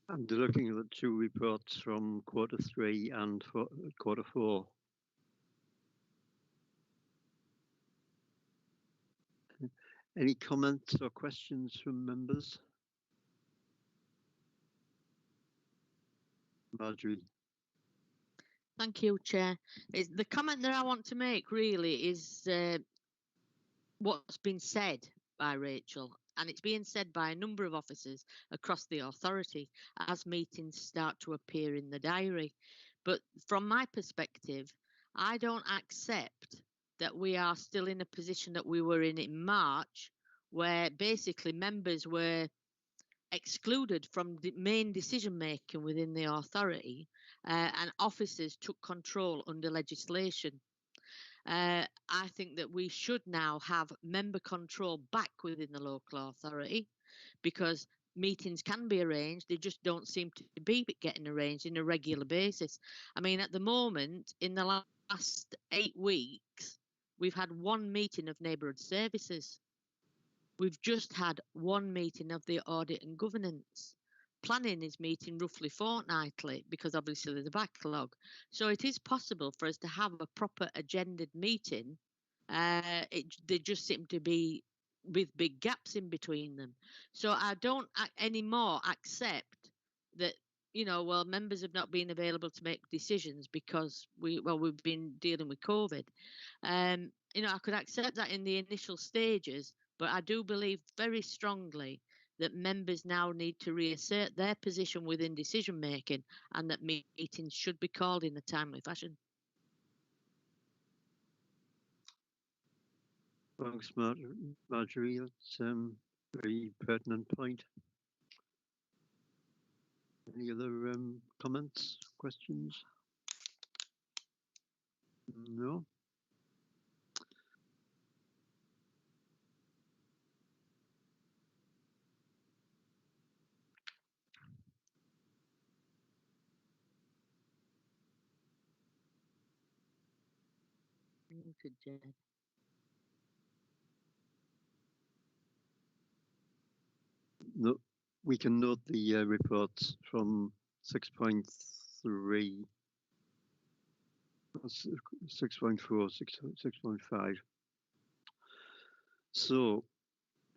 And looking at the two reports from Q3 and Q4. Any comments or questions from members? Marjorie. Thank you, Chair. The comment that I want to make really is what's been said by Rachel, and it's being said by a number of officers across the authority as meetings start to appear in the diary. But from my perspective, I don't accept that we are still in a position that we were in March, where basically members were excluded from the main decision making within the authority, and officers took control under legislation. I think that we should now have member control back within the local authority, because meetings can be arranged, they just don't seem to be getting arranged in a regular basis. I mean, at the moment, in the last 8 weeks, we've had one meeting of neighbourhood services. We've just had one meeting of the Audit and Governance. Planning is meeting roughly fortnightly because obviously there's a backlog. So it is possible for us to have a proper agended meeting. They just seem to be with big gaps in between them. So I don't anymore accept that, you know, well, members have not been available to make decisions because we've been dealing with COVID. You know, I could accept that in the initial stages, but I do believe very strongly that members now need to reassert their position within decision making, and that meetings should be called in a timely fashion. Thanks, Marjorie. That's a very pertinent point. Any other comments, questions? No. No, we can note the reports from 6.3, 6.4, 6.5. So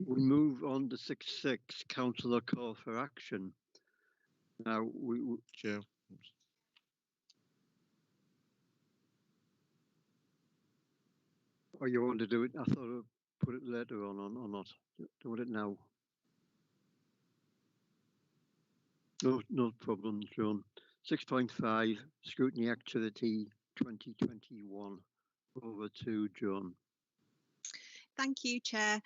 we move on to 6.6, councillor call for action. Now, Chair. Oh, you want to do it? I thought I'd put it later on or not. Do it now. No problem, John. 6.5, scrutiny activity 2021. Over to John. Thank you, Chair.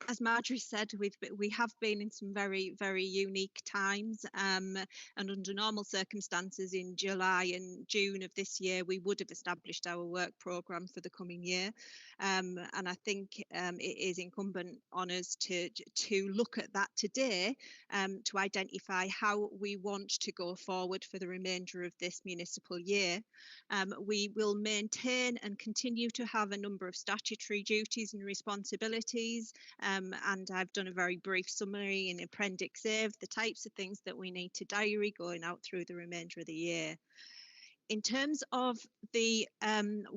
As Marjorie said, we have been in some very, very unique times, and under normal circumstances in July and June of this year, we would have established our work programme for the coming year. And I think it is incumbent on us to look at that today, to identify how we want to go forward for the remainder of this municipal year. We will maintain and continue to have a number of statutory duties and responsibilities, and I've done a very brief summary in Appendix A of the types of things that we need to diary going out through the remainder of the year. In terms of the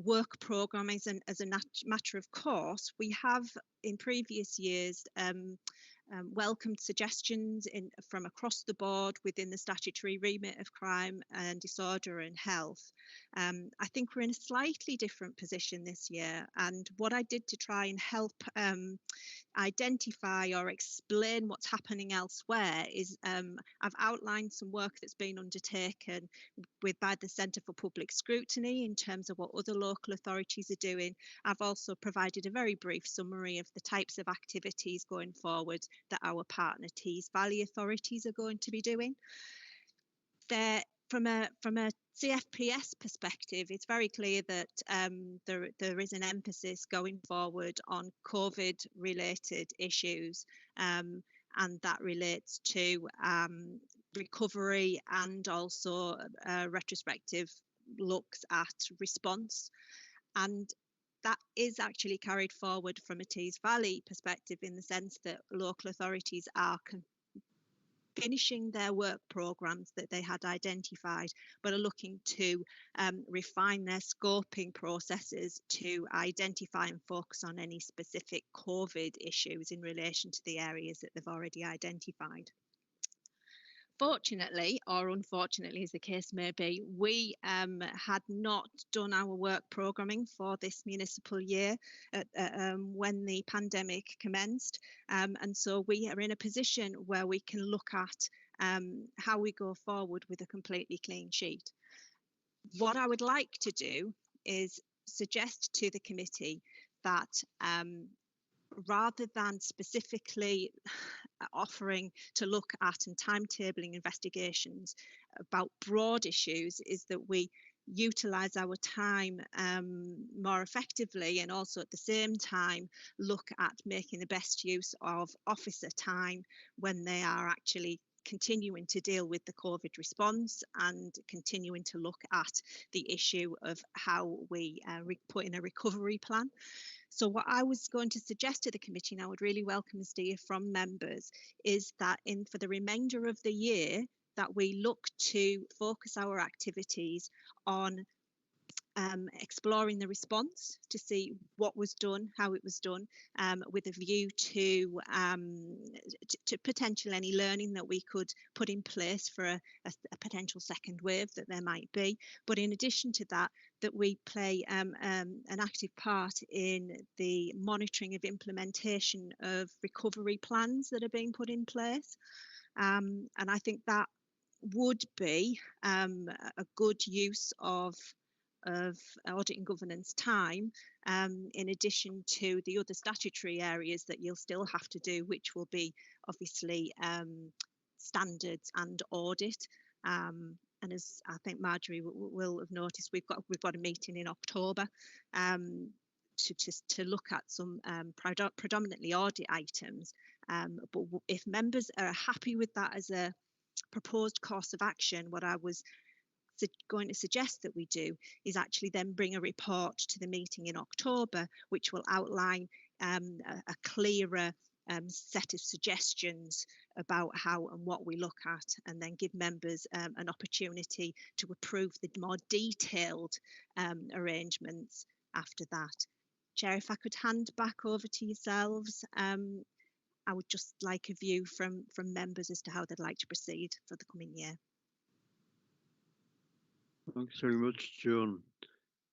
work programme as a matter of course, we have in previous years welcomed suggestions from across the board within the statutory remit of crime and disorder and health. I think we're in a slightly different position this year, and what I did to try and help identify or explain what's happening elsewhere is I've outlined some work that's been undertaken by the Centre for Public Scrutiny in terms of what other local authorities are doing. I've also provided a very brief summary of the types of activities going forward that our partner Tees Valley authorities are going to be doing. From a CFPS perspective, it's very clear that there is an emphasis going forward on COVID-related issues, and that relates to recovery and also retrospective looks at response. And that is actually carried forward from a Tees Valley perspective in the sense that local authorities are finishing their work programs that they had identified, but are looking to refine their scoping processes to identify and focus on any specific COVID issues in relation to the areas that they've already identified. Fortunately, or unfortunately, as the case may be, we had not done our work programming for this municipal year when the pandemic commenced. And so we are in a position where we can look at how we go forward with a completely clean sheet. What I would like to do is suggest to the committee that rather than specifically offering to look at and timetabling investigations about broad issues, is that we utilise our time more effectively, and also at the same time look at making the best use of officer time when they are actually continuing to deal with the COVID response and continuing to look at the issue of how we put in a recovery plan. So what I was going to suggest to the committee, and I would really welcome a steer from members, is that for the remainder of the year, that we look to focus our activities on exploring the response to see what was done, how it was done, with a view to potential any learning that we could put in place for a potential second wave that there might be. But in addition to that, that we play an active part in the monitoring of implementation of recovery plans that are being put in place. And I think that would be a good use of audit and governance time, in addition to the other statutory areas that you'll still have to do, which will be obviously standards and audit. And as I think Marjorie will have noticed, we've got a meeting in October to look at some predominantly audit items. But if members are happy with that as a proposed course of action, what I was going to suggest that we do is actually then bring a report to the meeting in October, which will outline a clearer set of suggestions about how and what we look at, and then give members an opportunity to approve the more detailed arrangements after that. Chair, if I could hand back over to yourselves, I would just like a view from members as to how they'd like to proceed for the coming year. Thanks very much, Joan.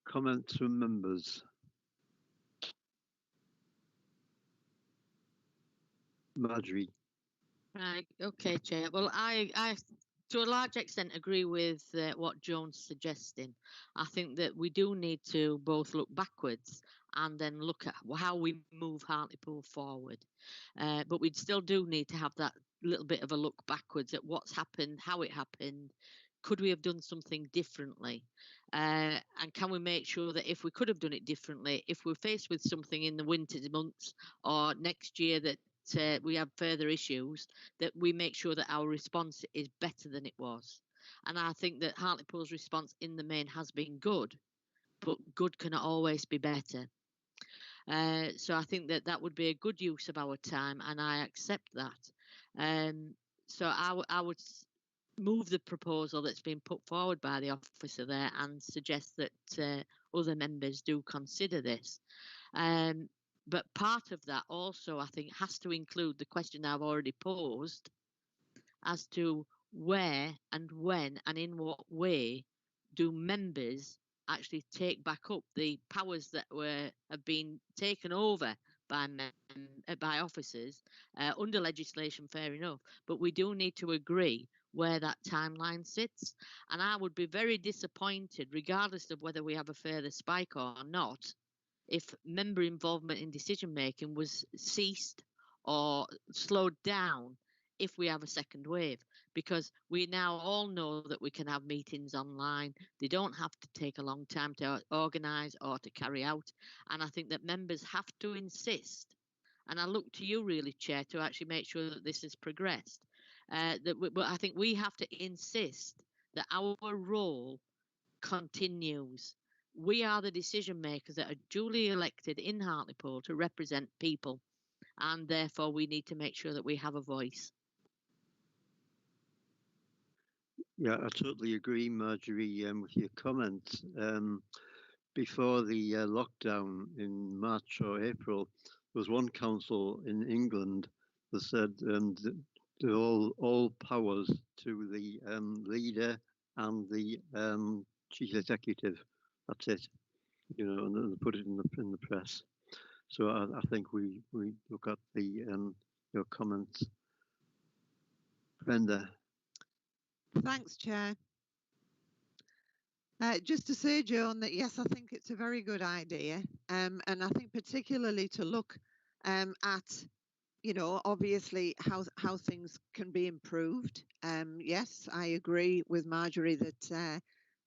Comments from members? Marjorie. Right, okay, Chair. Well, I to a large extent agree with what Joan's suggesting. I think that we do need to both look backwards and then look at how we move Hartlepool forward. But we still do need to have that little bit of a look backwards at what's happened, how it happened. Could we have done something differently? And can we make sure that if we could have done it differently, if we're faced with something in the winter months or next year that we have further issues, that we make sure that our response is better than it was. And I think that Hartlepool's response in the main has been good, but good can always be better. So I think that that would be a good use of our time, and I accept that. So I would move the proposal that's been put forward by the officer there and suggest that other members do consider this. But part of that also, I think, has to include the question I've already posed as to where and when and in what way do members actually take back up the powers that have been taken over by officers under legislation, fair enough, but we do need to agree where that timeline sits. And I would be very disappointed, regardless of whether we have a further spike or not, if member involvement in decision making was ceased or slowed down if we have a second wave, because we now all know that we can have meetings online. They don't have to take a long time to organise or to carry out. And I think that members have to insist, and I look to you really, Chair, to actually make sure that this has progressed. But I think we have to insist that our role continues. We are the decision makers that are duly elected in Hartlepool to represent people, and therefore we need to make sure that we have a voice. Yeah, I totally agree, Marjorie, with your comments. Before the lockdown in March or April, there was one council in England that said all powers to the leader and the chief executive. That's it, you know, and they put it in the press. So I think we look at the your comments. Brenda. Thanks, Chair. Just to say, Joan, that yes, I think it's a very good idea, and I think particularly to look at, you know, obviously how things can be improved. Yes, I agree with Marjorie that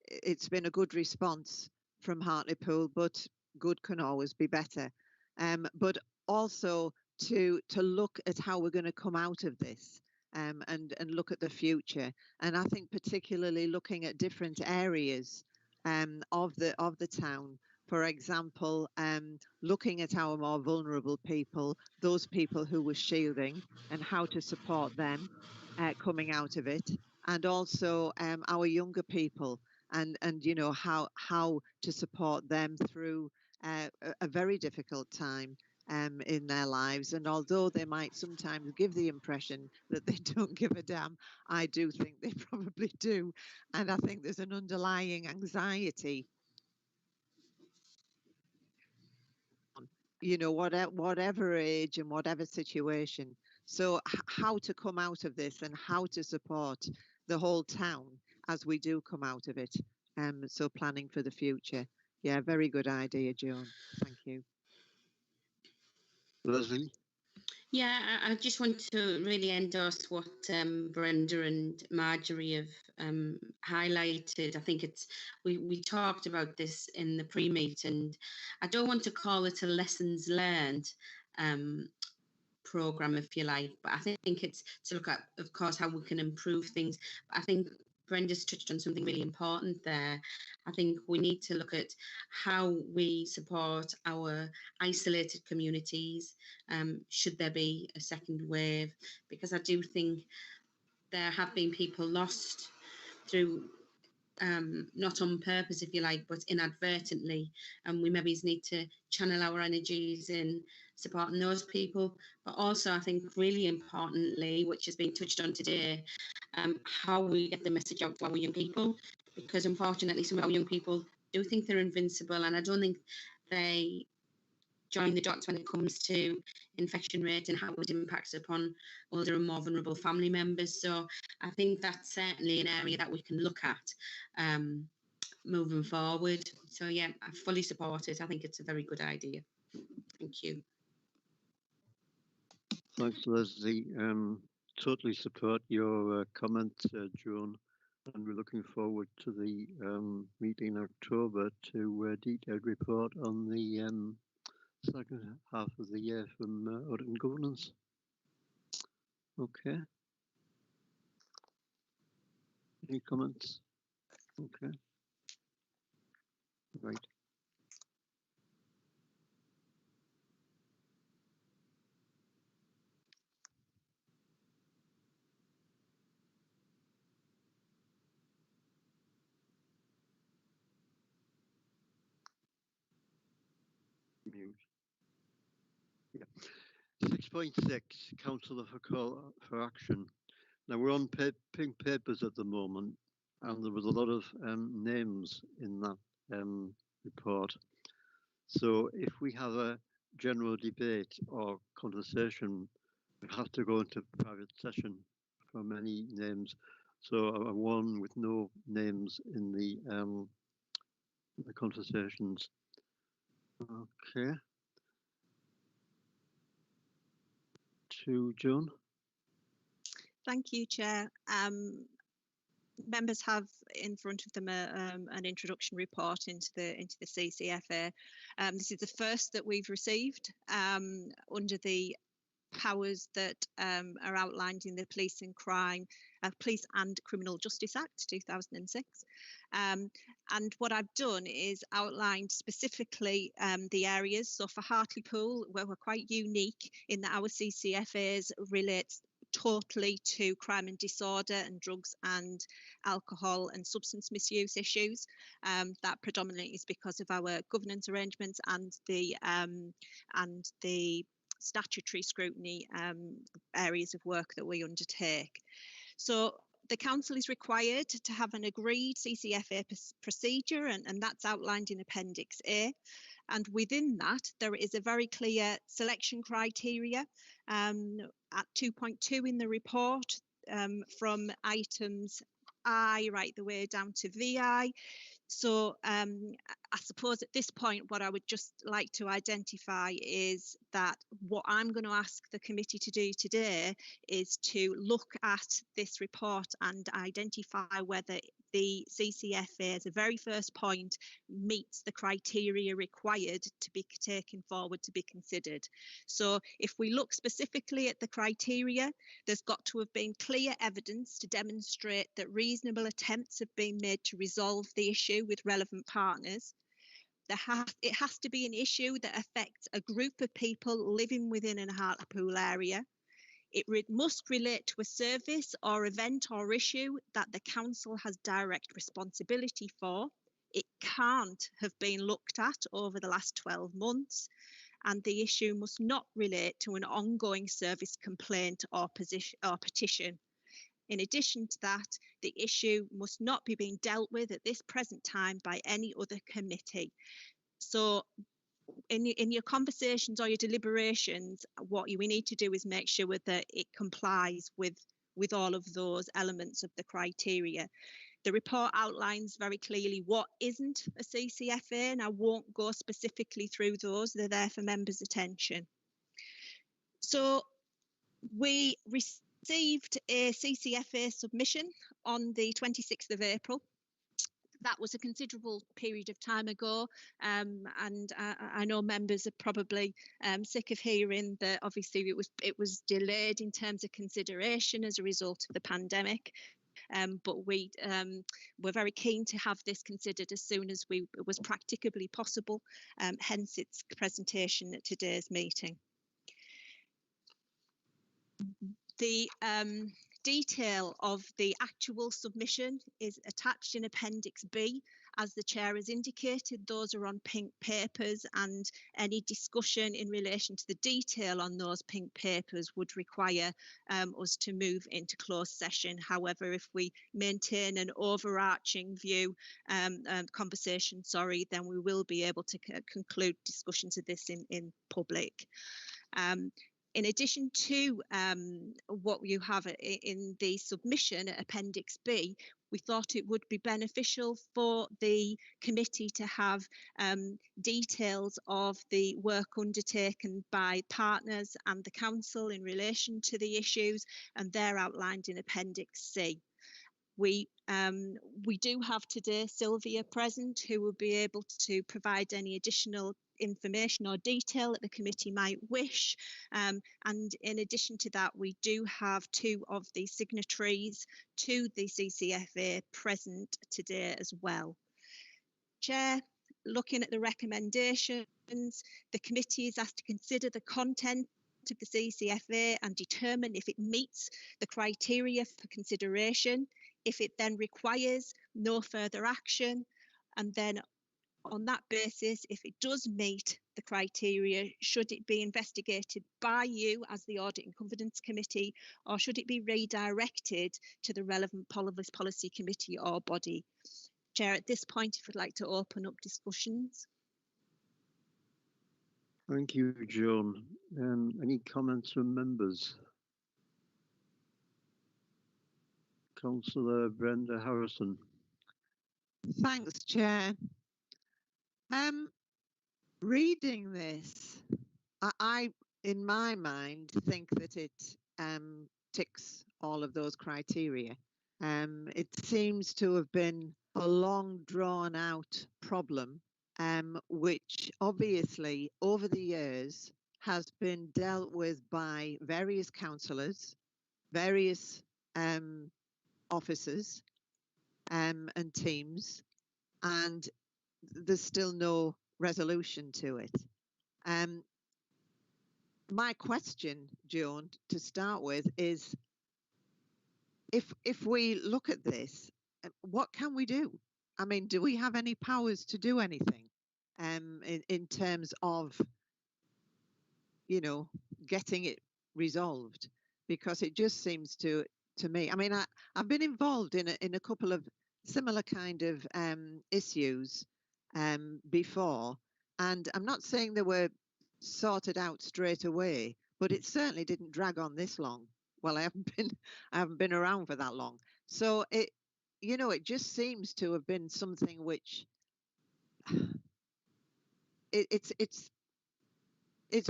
it's been a good response from Hartlepool, but good can always be better. But also to look at how we're going to come out of this. And look at the future, and I think particularly looking at different areas of the town. For example, looking at our more vulnerable people, those people who were shielding, and how to support them coming out of it, and also our younger people, and you know how to support them through a very difficult time in their lives. And although they might sometimes give the impression that they don't give a damn, I do think they probably do. And I think there's an underlying anxiety, you know, whatever age and whatever situation. So how to come out of this and how to support the whole town as we do come out of it. So planning for the future. Yeah, very good idea, Joan. Thank you. Leslie? Yeah, I just want to really endorse what Brenda and Marjorie have highlighted. I think we talked about this in the pre-meet, and I don't want to call it a lessons learned programme, if you like, but I think it's to look at, of course, how we can improve things. But I think Brenda's touched on something really important there. I think we need to look at how we support our isolated communities, should there be a second wave, because I do think there have been people lost through not on purpose, if you like, but inadvertently, and we maybe need to channel our energies in supporting those people. But also, I think really importantly, which has been touched on today, how we get the message out to our young people, because unfortunately some of our young people do think they're invincible, and I don't think they join the dots when it comes to infection rate and how it impacts upon older and more vulnerable family members. So I think that's certainly an area that we can look at moving forward. So yeah, I fully support it. I think it's a very good idea. Thank you. Thanks, Leslie. Totally support your comments, Joan, and we're looking forward to the meeting in October to a detailed report on the second half of the year from Audit and Governance. Okay. Any comments? Okay. Right. Mute. Yeah. 6.6, Councillor for Call for Action. Now we're on pink papers at the moment, and there was a lot of names in that report. So if we have a general debate or conversation, we have to go into private session for many names. So a one with no names in the conversations. Okay. To Joan. Thank you, Chair. Members have in front of them an introduction report into the CCFA. This is the first that we've received under the powers that are outlined in the Police and Criminal Justice Act 2006. And what I've done is outlined specifically the areas. So for Hartlepool, where we're quite unique in that our CCFAs relates totally to crime and disorder and drugs and alcohol and substance misuse issues. That predominantly is because of our governance arrangements and the statutory scrutiny areas of work that we undertake. So the council is required to have an agreed CCFA procedure, and that's outlined in Appendix A. And within that, there is a very clear selection criteria at 2.2 in the report, from items I right the way down to VI. So I suppose at this point, what I would just like to identify is that what I'm going to ask the committee to do today is to look at this report and identify whether the CCFA, as a very first point, meets the criteria required to be taken forward to be considered. So if we look specifically at the criteria, there's got to have been clear evidence to demonstrate that reasonable attempts have been made to resolve the issue with relevant partners. It has to be an issue that affects a group of people living within a Hartlepool area. It must relate to a service or event or issue that the council has direct responsibility for. It can't have been looked at over the last 12 months. And the issue must not relate to an ongoing service complaint or petition. In addition to that, the issue must not be being dealt with at this present time by any other committee. So in your conversations or your deliberations, what we need to do is make sure that it complies with all of those elements of the criteria. The report outlines very clearly what isn't a CCFA, and I won't go specifically through those. They're there for members' attention. So we received a CCFA submission on the 26th of April. That was a considerable period of time ago, and I know members are probably sick of hearing that obviously it was delayed in terms of consideration as a result of the pandemic. But we were very keen to have this considered as soon as it was practicably possible, hence its presentation at today's meeting. The detail of the actual submission is attached in Appendix B. As the chair has indicated, those are on pink papers, and any discussion in relation to the detail on those pink papers would require us to move into closed session. However, if we maintain an overarching view, conversation, then we will be able to conclude discussions of this in public. In addition to what you have in the submission at Appendix B, we thought it would be beneficial for the committee to have details of the work undertaken by partners and the council in relation to the issues, and they're outlined in Appendix C. We do have today Sylvia present, who will be able to provide any additional information or detail that the committee might wish, and in addition to that, we do have two of the signatories to the CCFA present today as well. Chair, looking at the recommendations, the committee is asked to consider the content of the CCFA and determine if it meets the criteria for consideration, if it then requires no further action, and then on that basis, if it does meet the criteria, should it be investigated by you as the Audit and Governance Committee, or should it be redirected to the relevant policy committee or body? Chair, at this point, if you'd like to open up discussions. Thank you, Joan. Any comments from members? Councillor Brenda Harrison. Thanks, Chair. Reading this, I in my mind, think that it ticks all of those criteria. It seems to have been a long drawn out problem, which obviously over the years has been dealt with by various councillors, various officers and teams, and there's still no resolution to it. My question, Joan, to start with is, if we look at this, what can we do? I mean, do we have any powers to do anything in terms of, you know, getting it resolved? Because it just seems to me, I mean, I've been involved in a couple of similar kind of issues before, and I'm not saying they were sorted out straight away, but it certainly didn't drag on this long. Well, I haven't been around for that long, so it, you know, it just seems to have been something which it's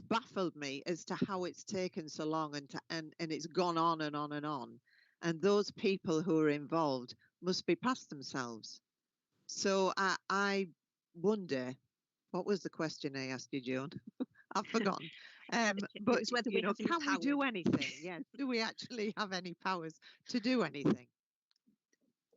baffled me as to how it's taken so long, and it's gone on and on and on, and those people who are involved must be past themselves. So I wonder, what was the question I asked you, Joan? I've forgotten. But you know, can we do anything? Yes. Do we actually have any powers to do anything?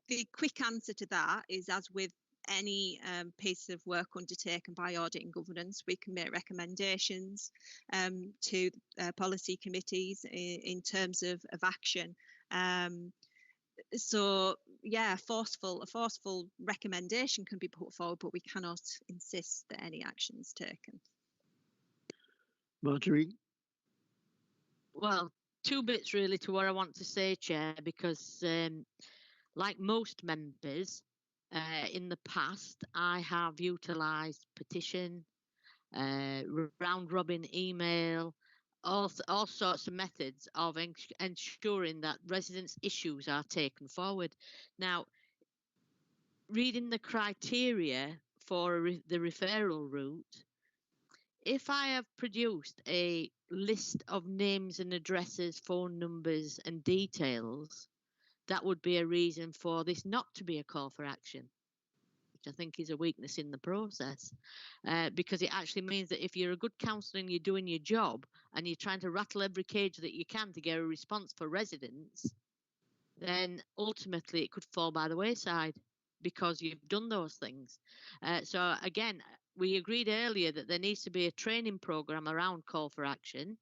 The quick answer to that is, as with any piece of work undertaken by Audit and Governance, we can make recommendations to policy committees in terms of action. So yeah, a forceful recommendation can be put forward, but we cannot insist that any action is taken. Marjorie? Well, two bits really to what I want to say, Chair, because like most members in the past, I have utilised petition, round robin email, all sorts of methods of ensuring that residents' issues are taken forward. Now, reading the criteria for the referral route, if I have produced a list of names and addresses, phone numbers and details, that would be a reason for this not to be a call for action, which I think is a weakness in the process, because it actually means that if you're a good councillor and you're doing your job and you're trying to rattle every cage that you can to get a response for residents, then ultimately it could fall by the wayside because you've done those things. So again, we agreed earlier that there needs to be a training programme around call for action,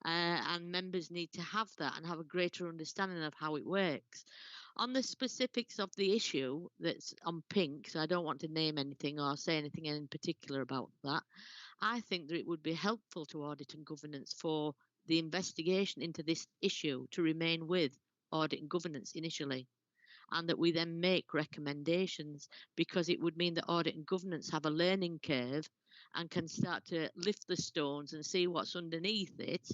and members need to have that and have a greater understanding of how it works. On the specifics of the issue that's on pink, so I don't want to name anything or say anything in particular about that, I think that it would be helpful to Audit and Governance for the investigation into this issue to remain with Audit and Governance initially, and that we then make recommendations, because it would mean that Audit and Governance have a learning curve and can start to lift the stones and see what's underneath it,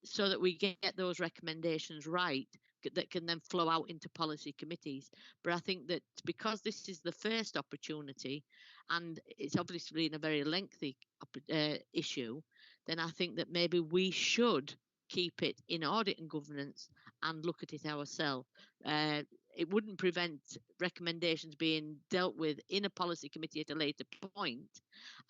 so that we get those recommendations right that can then flow out into policy committees. But I think that because this is the first opportunity and it's obviously in a very lengthy issue, then I think that maybe we should keep it in Audit and Governance and look at it ourselves. It wouldn't prevent recommendations being dealt with in a policy committee at a later point.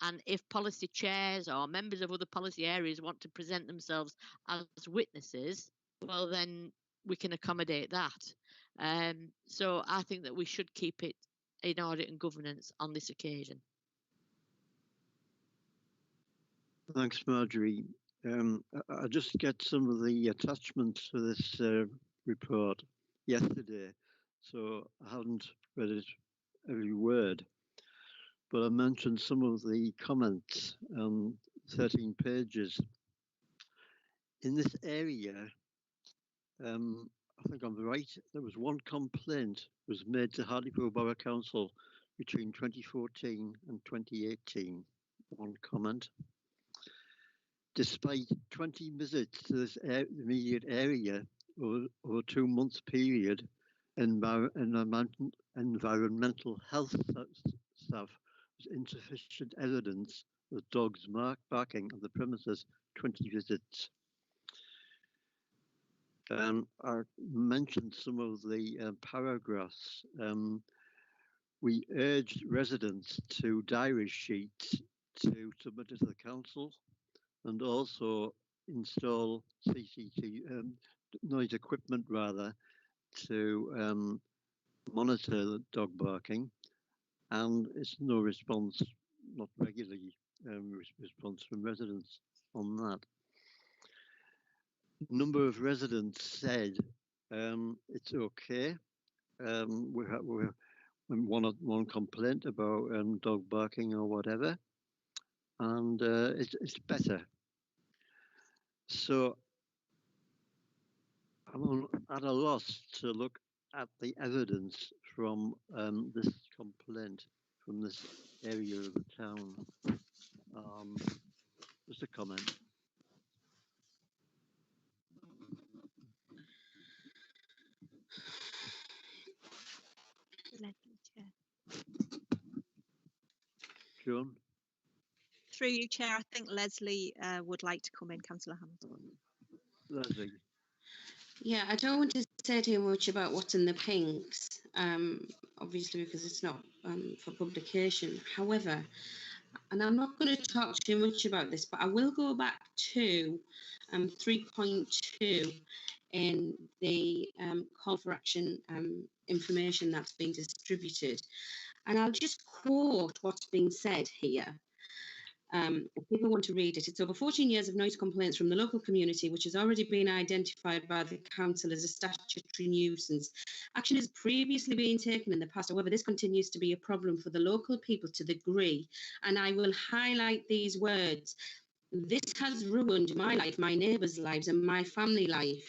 And if policy chairs or members of other policy areas want to present themselves as witnesses, well, then we can accommodate that. So I think that we should keep it in Audit and Governance on this occasion. Thanks, Marjorie. I just get some of the attachments for this report yesterday, so I haven't read it every word. but I mentioned some of the comments, 13 pages. In this area, I think I'm right, there was one complaint was made to Hartlepool Borough Council between 2014 and 2018. One comment. Despite 20 visits to this immediate area over a 2-month period, environmental health staff was insufficient evidence of dogs barking on the premises. 20 visits. I mentioned some of the paragraphs. We urged residents to diary sheets to submit it to the council and also install CCTV noise equipment rather to monitor the dog barking, and it's no response, not regularly response from residents on that. Number of residents said it's okay. We have one complaint about dog barking or whatever, and it's better. So I'm at a loss to look at the evidence from this complaint from this area of the town. Just a comment. John? Through you, Chair, I think Leslie would like to come in, Councillor Hamilton. Leslie. Yeah, I don't want to say too much about what's in the pinks, obviously because it's not for publication. However, and I'm not going to talk too much about this, but I will go back to 3.2 in the call for action information that's being distributed. And I'll just quote what's being said here. If people want to read it, it's over 14 years of noise complaints from the local community, which has already been identified by the council as a statutory nuisance. Action has previously been taken in the past. However, this continues to be a problem for the local people to the degree, and I will highlight these words. This has ruined my life, my neighbours' lives, and my family life.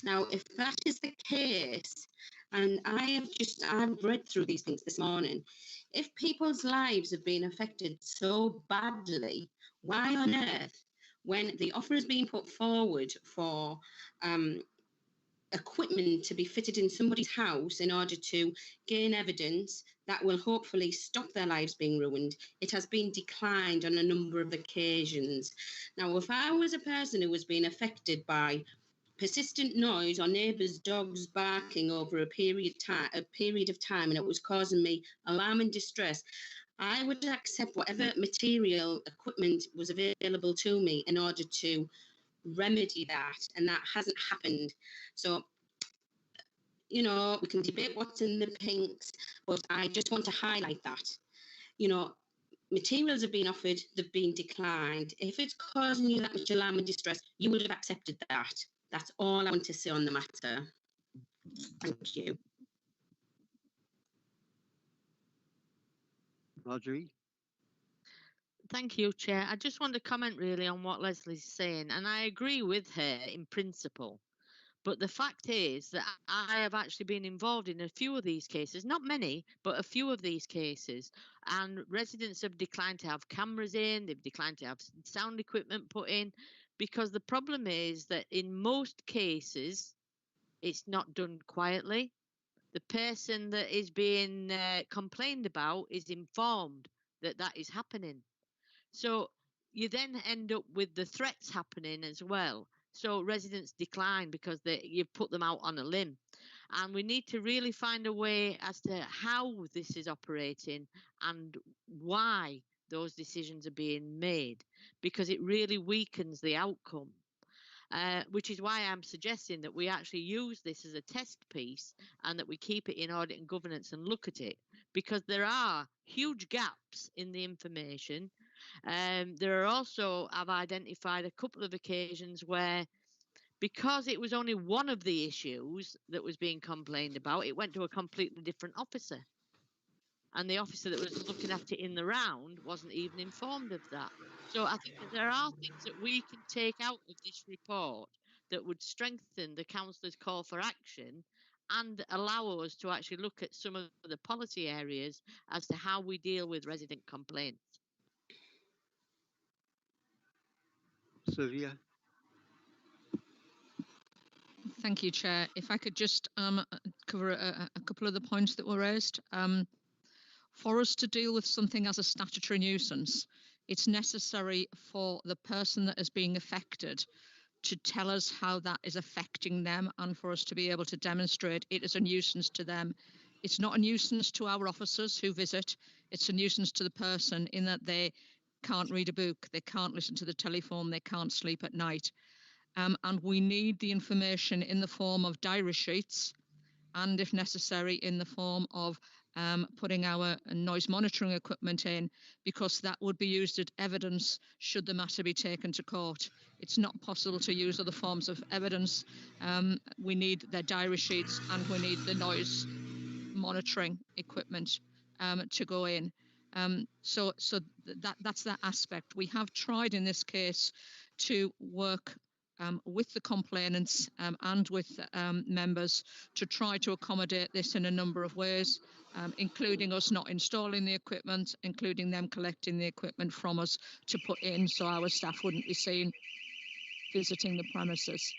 Now, if that is the case, and I've read through these things this morning, if people's lives have been affected so badly, why on earth, when the offer is being put forward for equipment to be fitted in somebody's house in order to gain evidence that will hopefully stop their lives being ruined, it has been declined on a number of occasions. Now, if I was a person who was being affected by persistent noise or neighbours' dogs barking over a period of time, and it was causing me alarm and distress, I would accept whatever material equipment was available to me in order to remedy that, and that hasn't happened. So, you know, we can debate what's in the pinks, but I just want to highlight that, you know, materials have been offered, they've been declined. If it's causing you that much alarm and distress, you would have accepted that. That's all I want to say on the matter. Thank you. Marjorie? Thank you, Chair. I just want to comment really on what Leslie's saying, and I agree with her in principle. But the fact is that I have actually been involved in a few of these cases, not many, but a few of these cases. And residents have declined to have cameras in, they've declined to have sound equipment put in, because the problem is that in most cases, it's not done quietly. The person that is being complained about is informed that that is happening. So you then end up with the threats happening as well. So residents decline because you've put them out on a limb. And we need to really find a way as to how this is operating and why those decisions are being made, because it really weakens the outcome. Which is why I'm suggesting that we actually use this as a test piece and that we keep it in audit and governance and look at it, because there are huge gaps in the information. There are also, I've identified a couple of occasions where, because it was only one of the issues that was being complained about, it went to a completely different officer. and the officer that was looking at it in the round wasn't even informed of that. So I think that there are things that we can take out of this report that would strengthen the councillors' call for action and allow us to actually look at some of the policy areas as to how we deal with resident complaints. Sylvia? Thank you, Chair. If I could just cover a couple of the points that were raised. For us to deal with something as a statutory nuisance, it's necessary for the person that is being affected to tell us how that is affecting them, and for us to be able to demonstrate it is a nuisance to them. It's not a nuisance to our officers who visit, it's a nuisance to the person in that they can't read a book, they can't listen to the telephone, they can't sleep at night. And we need the information in the form of diary sheets, and if necessary in the form of putting our noise monitoring equipment in, because that would be used as evidence should the matter be taken to court. It's not possible to use other forms of evidence. We need their diary sheets and we need the noise monitoring equipment to go in. So that's that aspect. We have tried in this case to work with the complainants and with members to try to accommodate this in a number of ways, including us not installing the equipment, including them collecting the equipment from us to put in so our staff wouldn't be seen visiting the premises.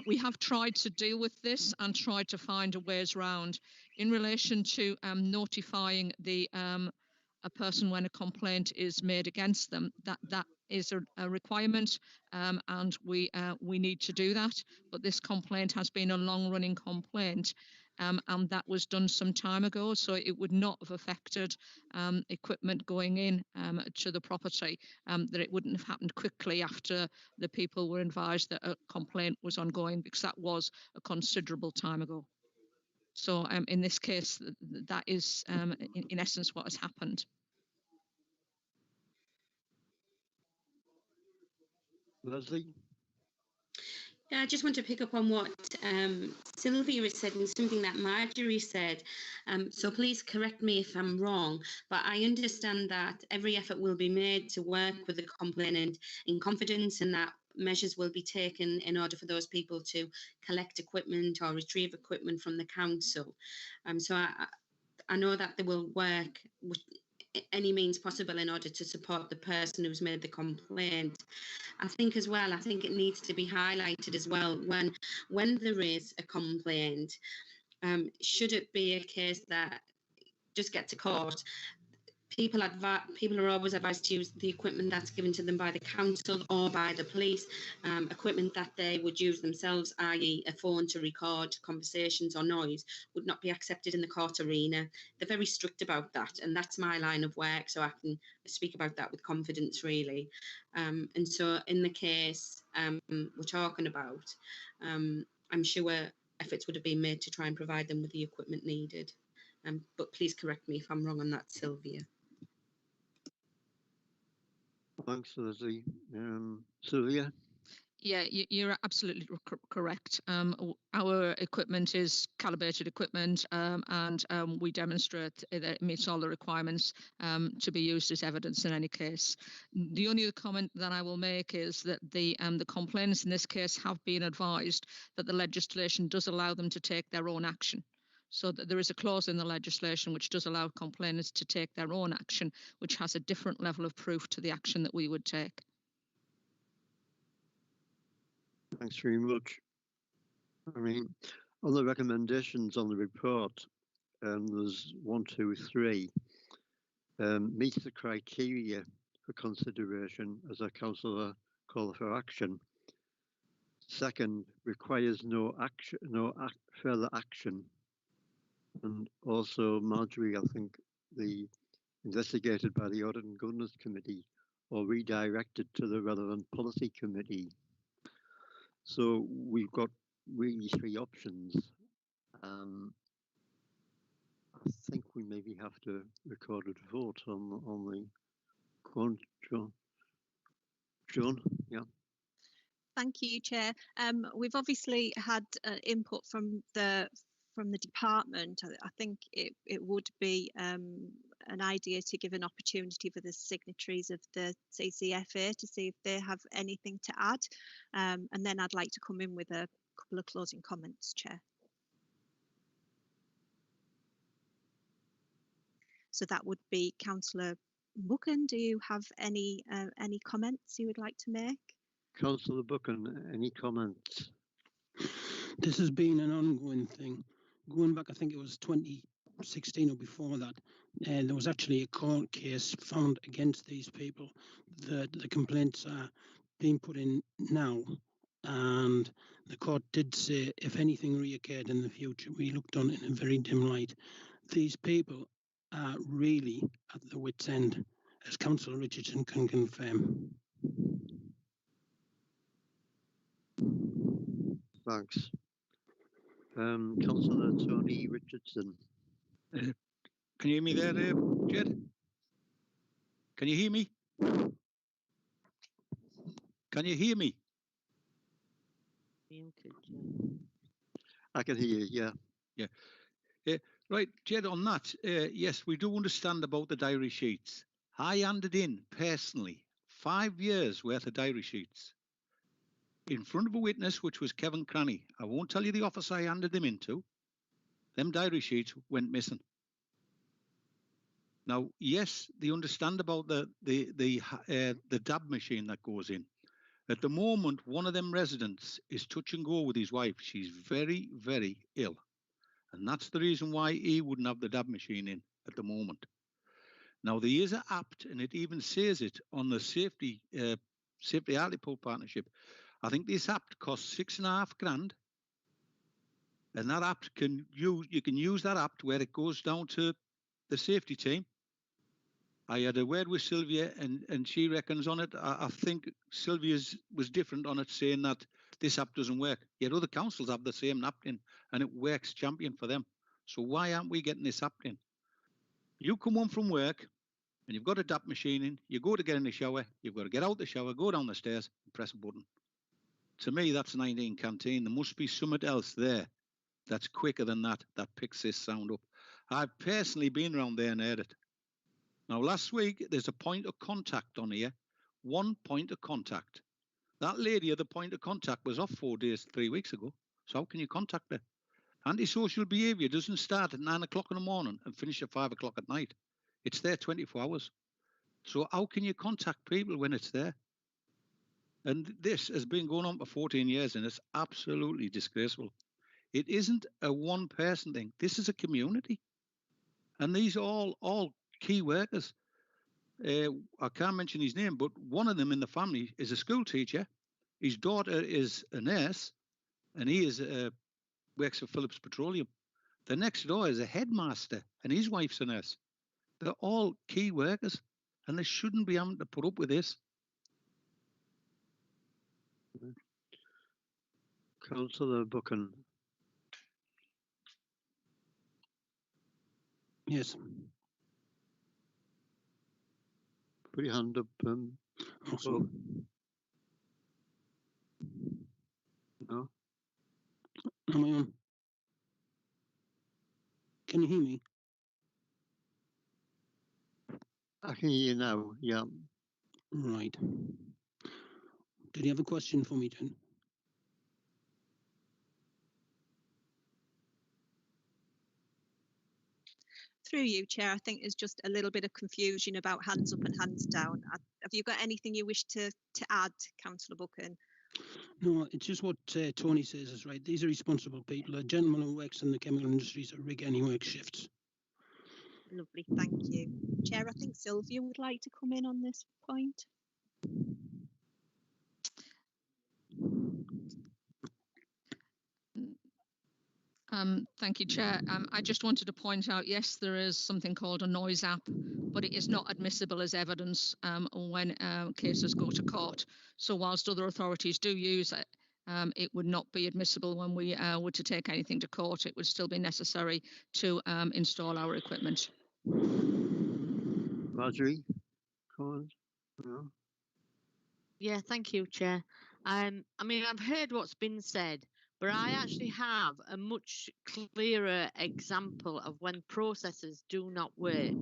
We have tried to deal with this and tried to find a ways round. In relation to notifying the a person when a complaint is made against them, that is a requirement, and we need to do that. But this complaint has been a long-running complaint, and that was done some time ago, so it would not have affected equipment going in to the property, that it wouldn't have happened quickly after the people were advised that a complaint was ongoing, because that was a considerable time ago. So in this case, that is in essence what has happened. Leslie? Yeah, I just want to pick up on what Sylvia has said and something that Marjorie said. So please correct me if I'm wrong, but I understand that every effort will be made to work with the complainant in confidence, and that measures will be taken in order for those people to collect equipment or retrieve equipment from the council. So I know that they will work with any means possible in order to support the person who's made the complaint. I think as well, I think it needs to be highlighted as well when there is a complaint, should it be a case that just get to court, people are always advised to use the equipment that's given to them by the council or by the police, equipment that they would use themselves, i.e. a phone to record conversations or noise, would not be accepted in the court arena. They're very strict about that, and that's my line of work, so I can speak about that with confidence, really. And so in the case we're talking about, I'm sure efforts would have been made to try and provide them with the equipment needed. But please correct me if I'm wrong on that, Sylvia. Thanks, Leslie. Sylvia? Yeah, you're absolutely correct. Our equipment is calibrated equipment, and we demonstrate that it meets all the requirements to be used as evidence in any case. The only other comment that I will make is that the complainants in this case have been advised that the legislation does allow them to take their own action. So that there is a clause in the legislation which does allow complainants to take their own action, which has a different level of proof to the action that we would take. Thanks very much. I mean, on the recommendations on the report, there's 1, 2, 3, meets the criteria for consideration as a councillor call for action. Second, requires no further action. And also, Marjorie, I think the investigated by the Audit and Governance Committee or redirected to the relevant policy committee. So we've got really 3 options. I think we maybe have to record a vote on the. Go on, John. John, yeah. Thank you, Chair. We've obviously had input from the department. I think it would be an idea to give an opportunity for the signatories of the CCFA to see if they have anything to add, and then I'd like to come in with a couple of closing comments, Chair. So that would be Councillor Buchan. Do you have any comments you would like to make? Councillor Buchan, any comments? This has been an ongoing thing. Going back, I think it was 2016 or before that, there was actually a court case found against these people. The complaints are being put in now, and the court did say if anything reoccurred in the future, we looked on it in a very dim light. These people are really at the wit's end, as Councillor Richardson can confirm. Thanks. Councillor Tony Richardson. Can you hear me there, Jed? Can you hear me? Can you hear me? I can hear you, yeah. Right, Jed, on that, yes, we do understand about the diary sheets. I handed in, personally, 5 years worth of diary sheets in front of a witness, which was Kevin Cranny. I won't tell you the office I handed them into. Them diary sheets went missing. Now, yes, they understand about the DAB machine that goes in. At the moment, one of them residents is touch and go with his wife. She's very, very ill. And that's the reason why he wouldn't have the DAB machine in at the moment. Now, there is an app, and it even says it on the Safety Arctic Pool Partnership. I think this app costs $6,500. And that app you can use that app where it goes down to the safety team. I had a word with Sylvia, and she reckons on it. I think Sylvia's was different on it, saying that this app doesn't work. Yet other councils have the same app in, and it works champion for them. So why aren't we getting this app in? You come home from work, and you've got a DAP machine in. You go to get in the shower. You've got to get out the shower, go down the stairs, and press a button. To me, that's 19 canteen. There must be something else there that's quicker than that picks this sound up. I've personally been around there and heard it. Now, last week, there's a point of contact on here. 1 point of contact. That lady at the point of contact was off 4 days, 3 weeks ago. So how can you contact her? Antisocial behaviour doesn't start at 9 o'clock in the morning and finish at 5 o'clock at night. It's there 24 hours. So how can you contact people when it's there? And this has been going on for 14 years, and it's absolutely disgraceful. It isn't a one-person thing. This is a community. And these are all key workers. I can't mention his name, but one of them in the family is a school teacher. His daughter is a nurse, and he works for Phillips Petroleum. The next door is a headmaster, and his wife's a nurse. They're all key workers, and they shouldn't be having to put up with this. Councillor Buchan. Yes. Put your hand up. Awesome. No. Am I on? Can you hear me? I can hear you now, yeah. Right. Did you have a question for me, Jen? Through you, Chair, I think there's just a little bit of confusion about hands up and hands down. Have you got anything you wish to add, Councillor Buchan? No, it's just what Tony says is right. These are responsible people. A gentleman who works in the chemical industry is a rig and he works shifts. Lovely, thank you. Chair, I think Sylvia would like to come in on this point. Thank you, Chair. I just wanted to point out, yes, there is something called a noise app, but it is not admissible as evidence when cases go to court. So whilst other authorities do use it, it would not be admissible when we were to take anything to court. It would still be necessary to install our equipment. Marjorie, comment? No. Yeah, thank you, Chair. I mean, I've heard what's been said, but I actually have a much clearer example of when processes do not work.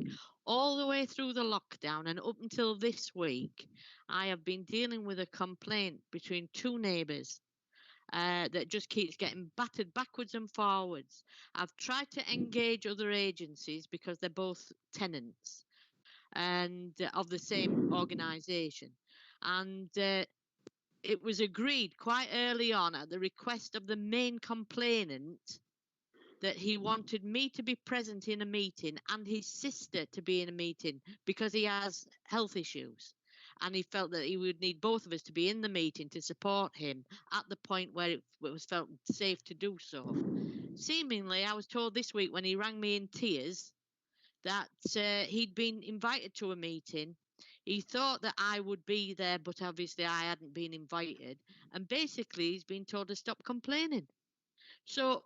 All the way through the lockdown and up until this week, I have been dealing with a complaint between two neighbours that just keeps getting battered backwards and forwards. I've tried to engage other agencies because they're both tenants and of the same organisation. And it was agreed quite early on at the request of the main complainant that he wanted me to be present in a meeting and his sister to be in a meeting because he has health issues. And he felt that he would need both of us to be in the meeting to support him at the point where it was felt safe to do so. Seemingly, I was told this week when he rang me in tears that he'd been invited to a meeting. He thought that I would be there, but obviously I hadn't been invited. And basically, he's been told to stop complaining. So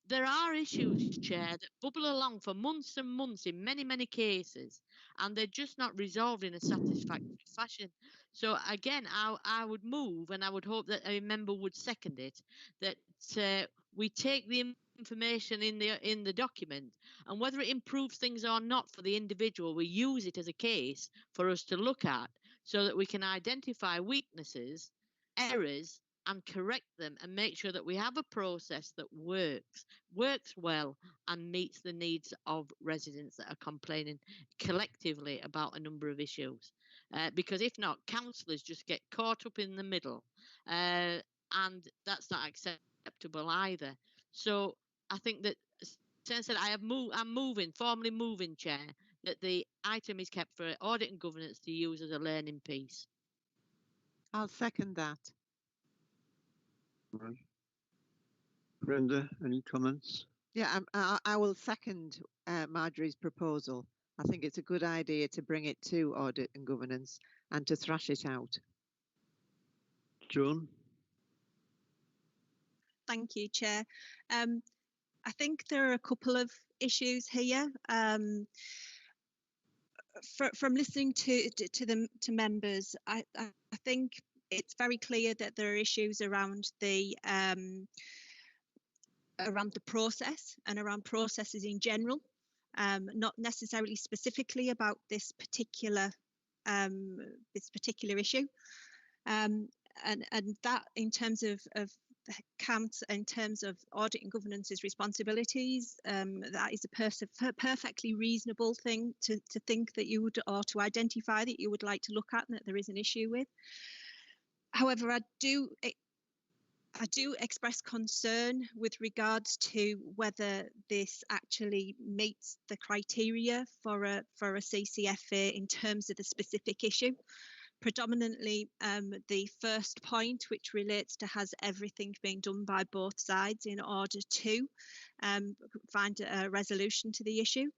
there are issues, Chair, that bubble along for months and months in many, many cases, and they're just not resolved in a satisfactory fashion. So again, I would move, and I would hope that a member would second it, that we take the information in the document, and whether it improves things or not for the individual, we use it as a case for us to look at so that we can identify weaknesses, errors, and correct them and make sure that we have a process that works well and meets the needs of residents that are complaining collectively about a number of issues. Because if not, councillors just get caught up in the middle, and that's not acceptable either. So I think that, since I'm formally moving, Chair, that the item is kept for audit and governance to use as a learning piece. I'll second that. Right. Brenda, any comments? Yeah, I will second Marjorie's proposal. I think it's a good idea to bring it to audit and governance and to thrash it out. Joan? Thank you, Chair. I think there are a couple of issues here. From listening to members, I think it's very clear that there are issues around the process and around processes in general, not necessarily specifically about this particular issue, and that in terms of counts in terms of audit and governance's responsibilities, that is a perfectly reasonable thing to think that you would, or to identify that you would like to look at and that there is an issue with. However, I do express concern with regards to whether this actually meets the criteria for a CCFA in terms of the specific issue. Predominantly the first point, which relates to has everything being done by both sides in order to find a resolution to the issue.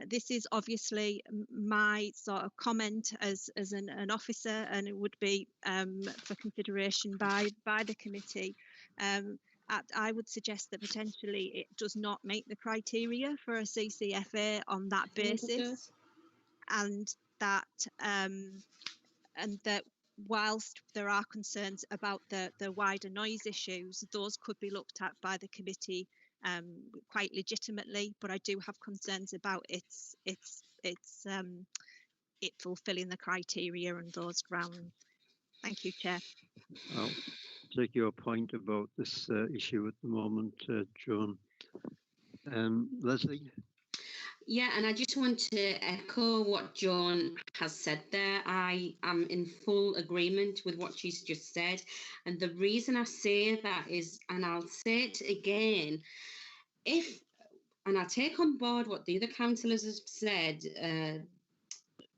This is obviously my sort of comment as an officer, and it would be for consideration by the committee. I would suggest that potentially it does not meet the criteria for a CCFA on that basis, and that whilst there are concerns about the wider noise issues, those could be looked at by the committee quite legitimately, but I do have concerns about it fulfilling the criteria on those grounds. Thank you, Chair. I'll take your point about this issue at the moment, Joan. Leslie? Yeah, and I just want to echo what Joan has said there. I am in full agreement with what she's just said. And the reason I say that is, and I'll say it again, and I take on board what the other councillors have said,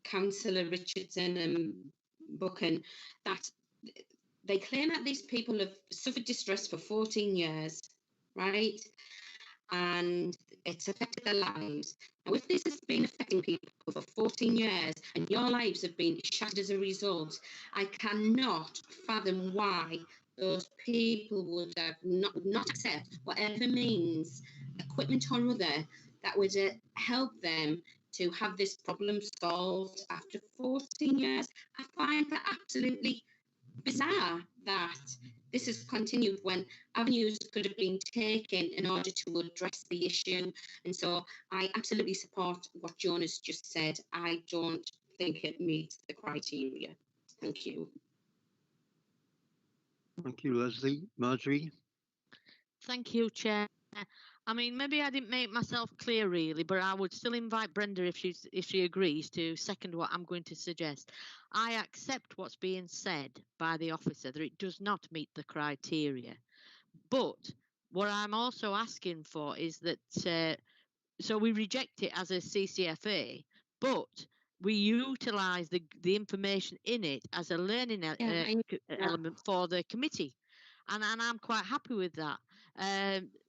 Councillor Richardson and Buchan, that they claim that these people have suffered distress for 14 years, right? And it's affected their lives. Now, if this has been affecting people for 14 years and your lives have been shattered as a result, I cannot fathom why those people would have not accept whatever means, equipment or other, that would help them to have this problem solved after 14 years. I find that absolutely bizarre that this has continued when avenues could have been taken in order to address the issue. And so I absolutely support what Jonas just said. I don't think it meets the criteria. Thank you. Thank you, Leslie. Marjorie? Thank you, Chair. I mean, maybe I didn't make myself clear really, but I would still invite Brenda if she agrees to second what I'm going to suggest. I accept what's being said by the officer that it does not meet the criteria, but what I'm also asking for is that so we reject it as a CCFA, but we utilise the information in it as a learning element for the committee, and I'm quite happy with that.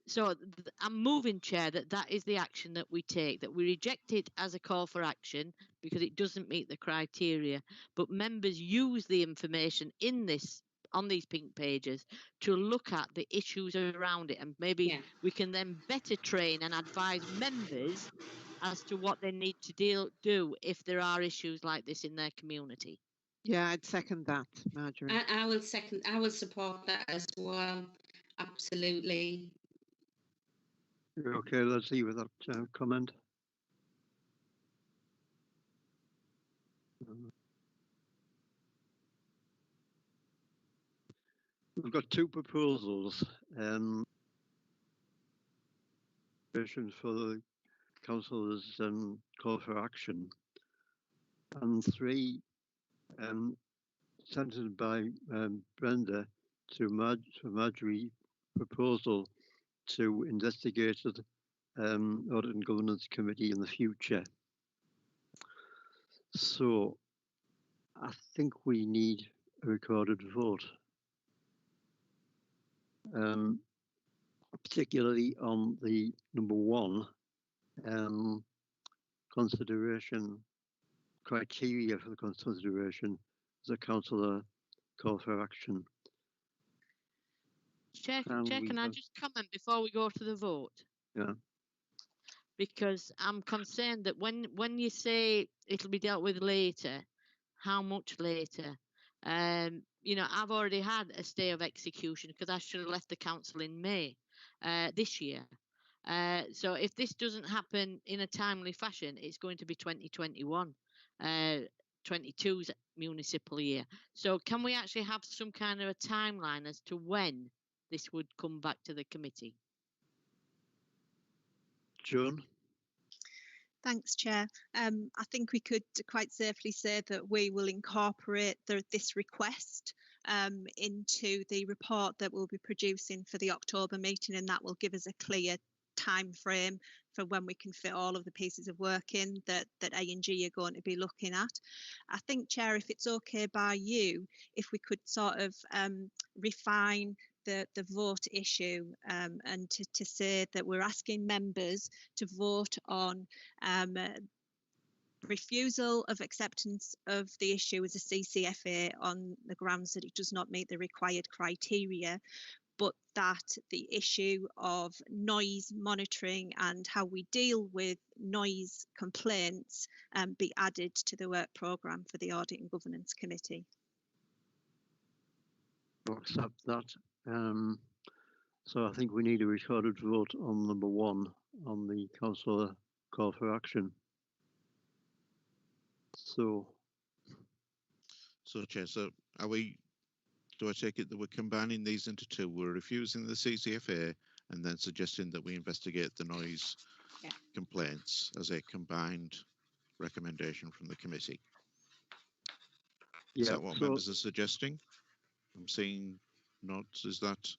So I'm moving, Chair, that is the action that we take, that we reject it as a call for action because it doesn't meet the criteria, but members use the information in this on these pink pages to look at the issues around it, and maybe we can then better train and advise members as to what they need to do if there are issues like this in their community. Yeah, I'd second that, Marjorie. I will support that as well. Absolutely. You're okay, Leslie, with that comment? We've got two proposals. For the councillors' call for action, and three sent by Brenda to Marjorie proposal to investigate the Audit and Governance Committee in the future. So I think we need a recorded vote, particularly on the number one, consideration criteria for the consideration as a councillor call for action. Chair, can I just comment before we go to the vote? Yeah. Because I'm concerned that when you say it'll be dealt with later, how much later? You know, I've already had a stay of execution because I should have left the council in May this year. So if this doesn't happen in a timely fashion, it's going to be 2021, 22's municipal year. So can we actually have some kind of a timeline as to when this would come back to the committee? Joan? Thanks, Chair. I think we could quite safely say that we will incorporate this request into the report that we'll be producing for the October meeting, and that will give us a clear time frame for when we can fit all of the pieces of work in that A&G are going to be looking at. I think, Chair, if it's okay by you, if we could sort of refine the vote issue and to say that we're asking members to vote on refusal of acceptance of the issue as a CCFA on the grounds that it does not meet the required criteria, but that the issue of noise monitoring and how we deal with noise complaints be added to the work programme for the Audit and Governance Committee. I'll accept that. So I think we need a recorded vote on number one on the councillor call for action. So Chair, so are we, do I take it that we're combining these into two? We're refusing the CCFA and then suggesting that we investigate the noise complaints as a combined recommendation from the committee. Is that what members are suggesting? I'm seeing nods. Is that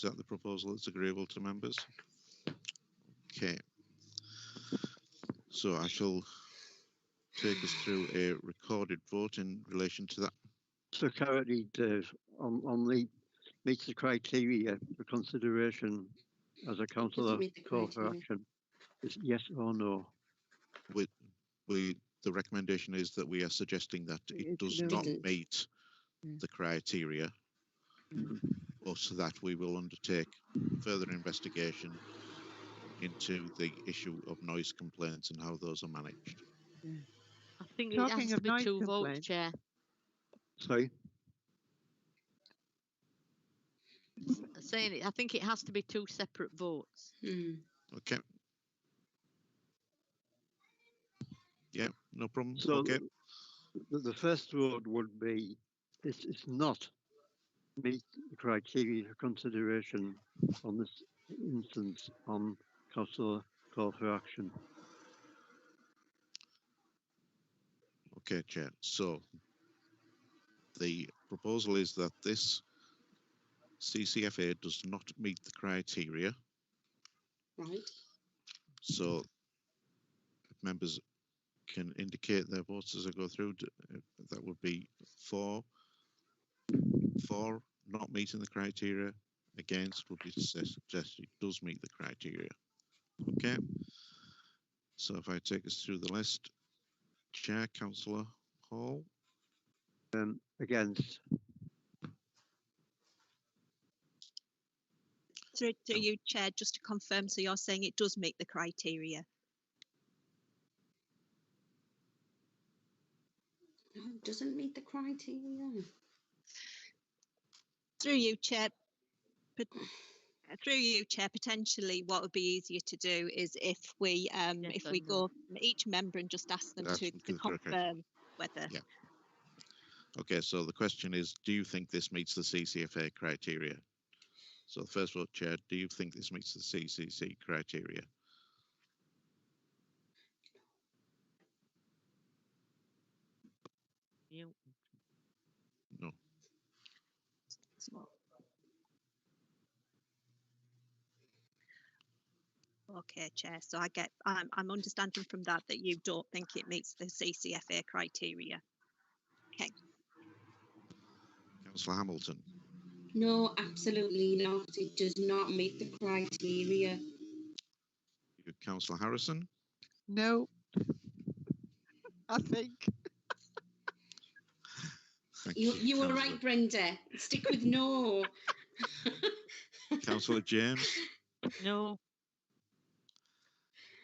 the proposal that's agreeable to members? Okay. So I shall take us through a recorded vote in relation to that. So currently, Dave, on the meets the criteria for consideration as a councillor call for action, is yes or no? The recommendation is that we are suggesting that it does not meet the criteria, but that we will undertake further investigation into the issue of noise complaints and how those are managed. I think it has to be two votes, Chair. Sorry? saying it. I think it has to be 2 separate votes. Okay. Yeah, no problem. So Okay. the first vote would be this is not meet the criteria for consideration on this instance on councillor call for action. Okay, Chair. So the proposal is that this CCFA does not meet the criteria. Right. So members can indicate their votes as I go through. That would be for not meeting the criteria, against would be suggested it does meet the criteria. Okay. So if I take us through the list, Chair, Councillor Hall. Against. Through you, Chair, just to confirm, so you're saying it does meet the criteria? No, it doesn't meet the criteria. Through you, Chair, potentially what would be easier to do is if we go each member and just ask them to confirm whether. Yeah. Okay, so the question is, do you think this meets the CCFA criteria? So the first vote, Chair, do you think this meets the CCC criteria? No. Okay, Chair. So I'm understanding from that you don't think it meets the CCFA criteria. Okay. Councillor Hamilton. No, absolutely not. It does not meet the criteria. Councillor Harrison. No. I think. You were right, Brenda. Stick with no. Councillor James. No.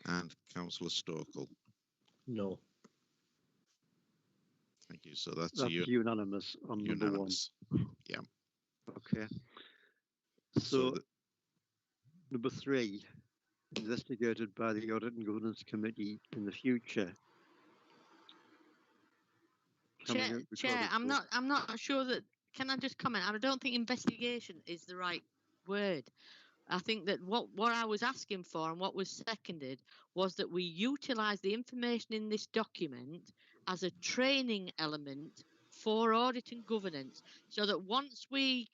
And Councillor Stokel. No. Thank you. So that's unanimous on unanimous. Number 1. Yeah. Okay. So number 3, investigated by the Audit and Governance Committee in the future. Chair, I'm not sure that. Can I just comment? I don't think investigation is the right word. I think that what I was asking for and what was seconded was that we utilise the information in this document as a training element for audit and governance, so that once we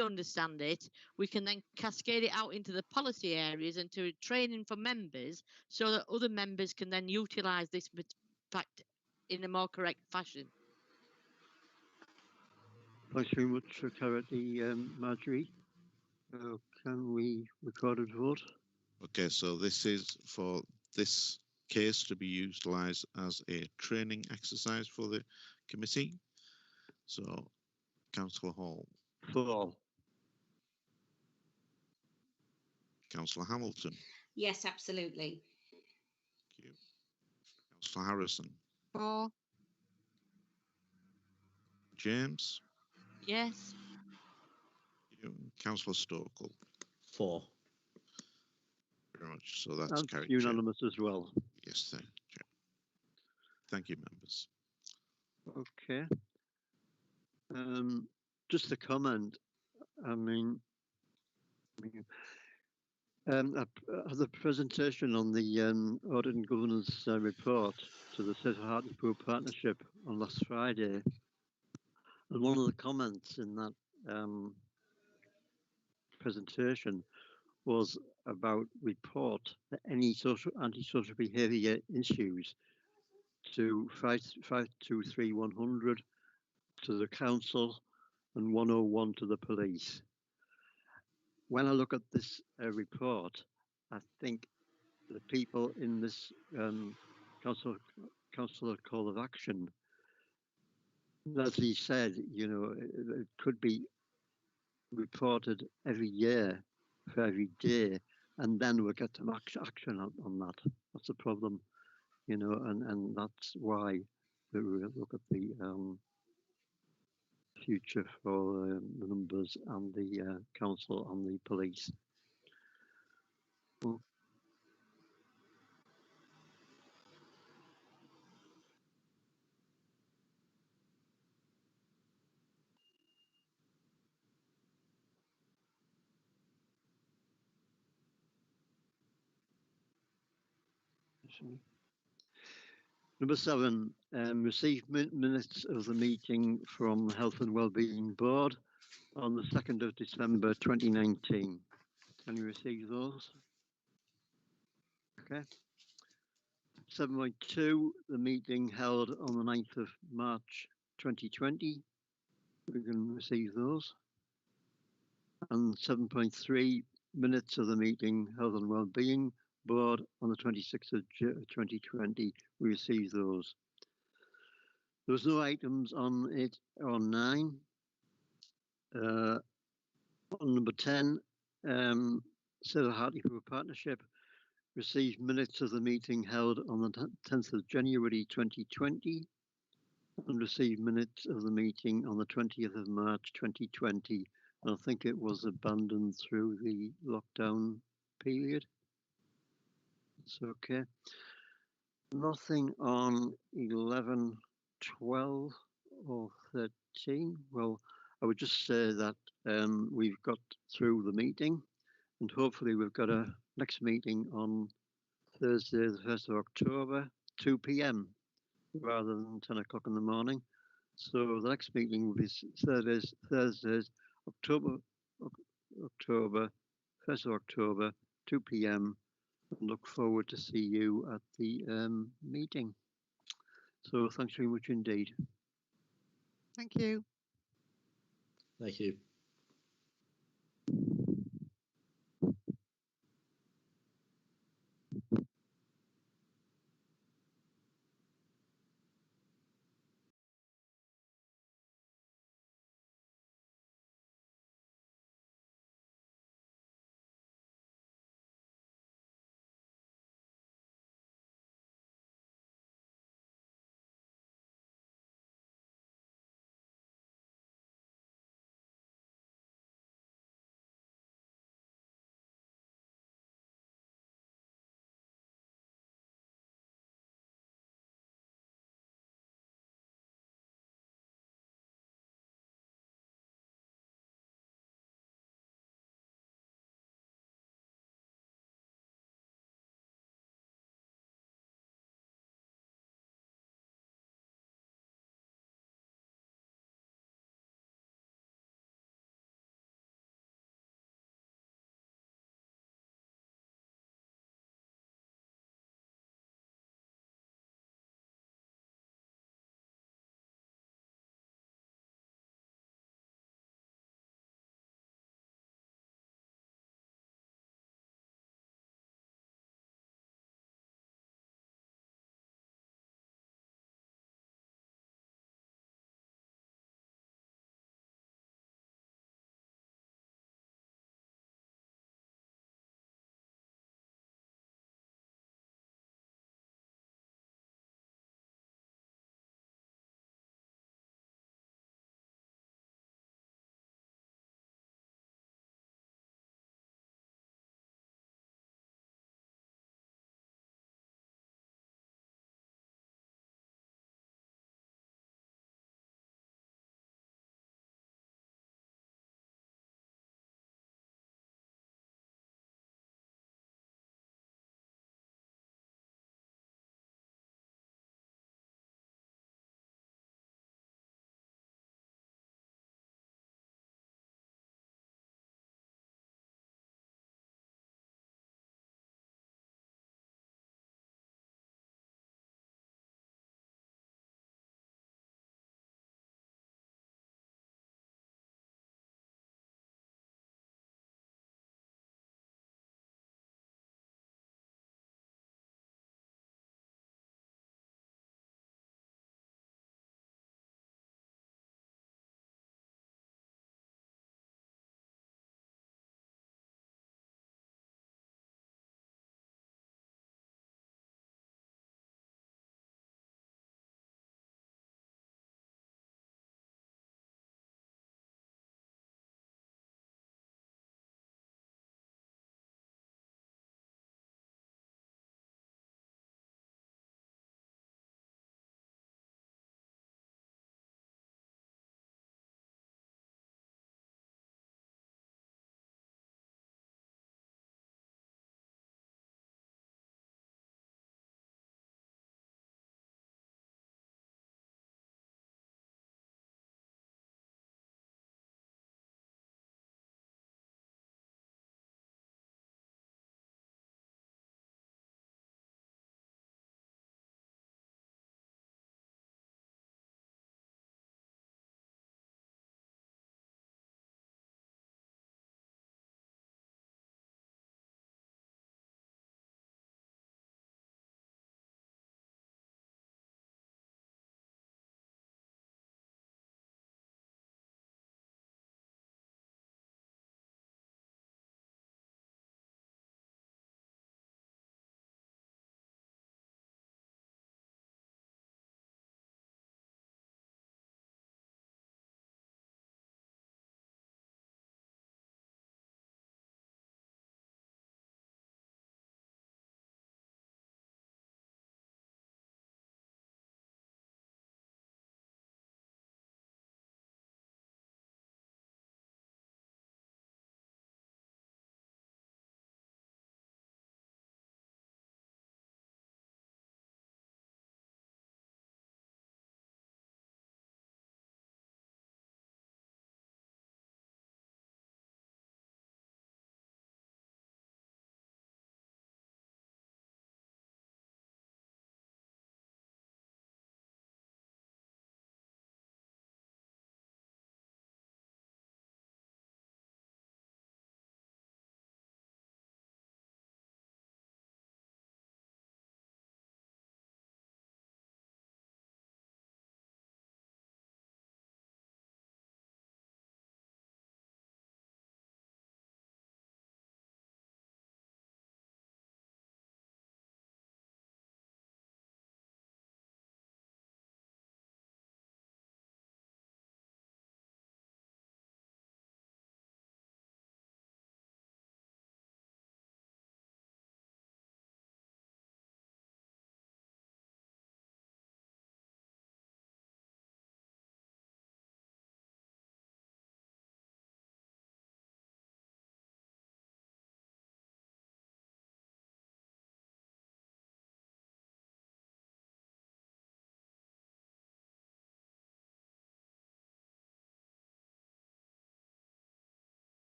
understand it, we can then cascade it out into the policy areas and to training for members, so that other members can then utilise this fact in a more correct fashion. Thanks very much for clarity, Marjorie. Can we record a vote? Okay, so this is for this case to be utilised as a training exercise for the committee. So, Councillor Hall. For. Councillor Hamilton. Yes, absolutely. Thank you. Councillor Harrison. For. James. Yes. Councillor Stokel. For. Very much. So that's carried. Unanimous as well. Yes, thank you, members. Okay. Just a comment. I mean, the presentation on the Audit and Governance report to the Ccfa Hartlepool Partnership on last Friday, and one of the comments in that presentation was about report any antisocial behaviour issues to 523-100 to the council and 101 to the police. When I look at this report, I think the people in this council call of action, as he said, it could be reported every year for every day, and then we'll get some action on that. That's the problem, and that's why we look at the future for the numbers and the council and the police. Well, Number 7, receive minutes of the meeting from Health and Wellbeing Board on the 2nd of December 2019. Can you receive those? Okay. 7.2, the meeting held on the 9th of March 2020. We can receive those. And 7.3, minutes of the meeting Health and Wellbeing Board on the 26th of 2020. We received those. There was no items on it on 9. On number 10, Sarah Hartlepool Partnership received minutes of the meeting held on the 10th of January 2020 and received minutes of the meeting on the 20th of March 2020. And I think it was abandoned through the lockdown period. It's okay. Nothing on 11, 12 or 13. Well, I would just say that we've got through the meeting and hopefully we've got a next meeting on Thursday, the 1st of October, 2 p.m. rather than 10 o'clock in the morning. So the next meeting will be Thursdays, October, 1st of October, 2 p.m. And look forward to see you at the meeting. So thanks very much indeed. Thank you. Thank you.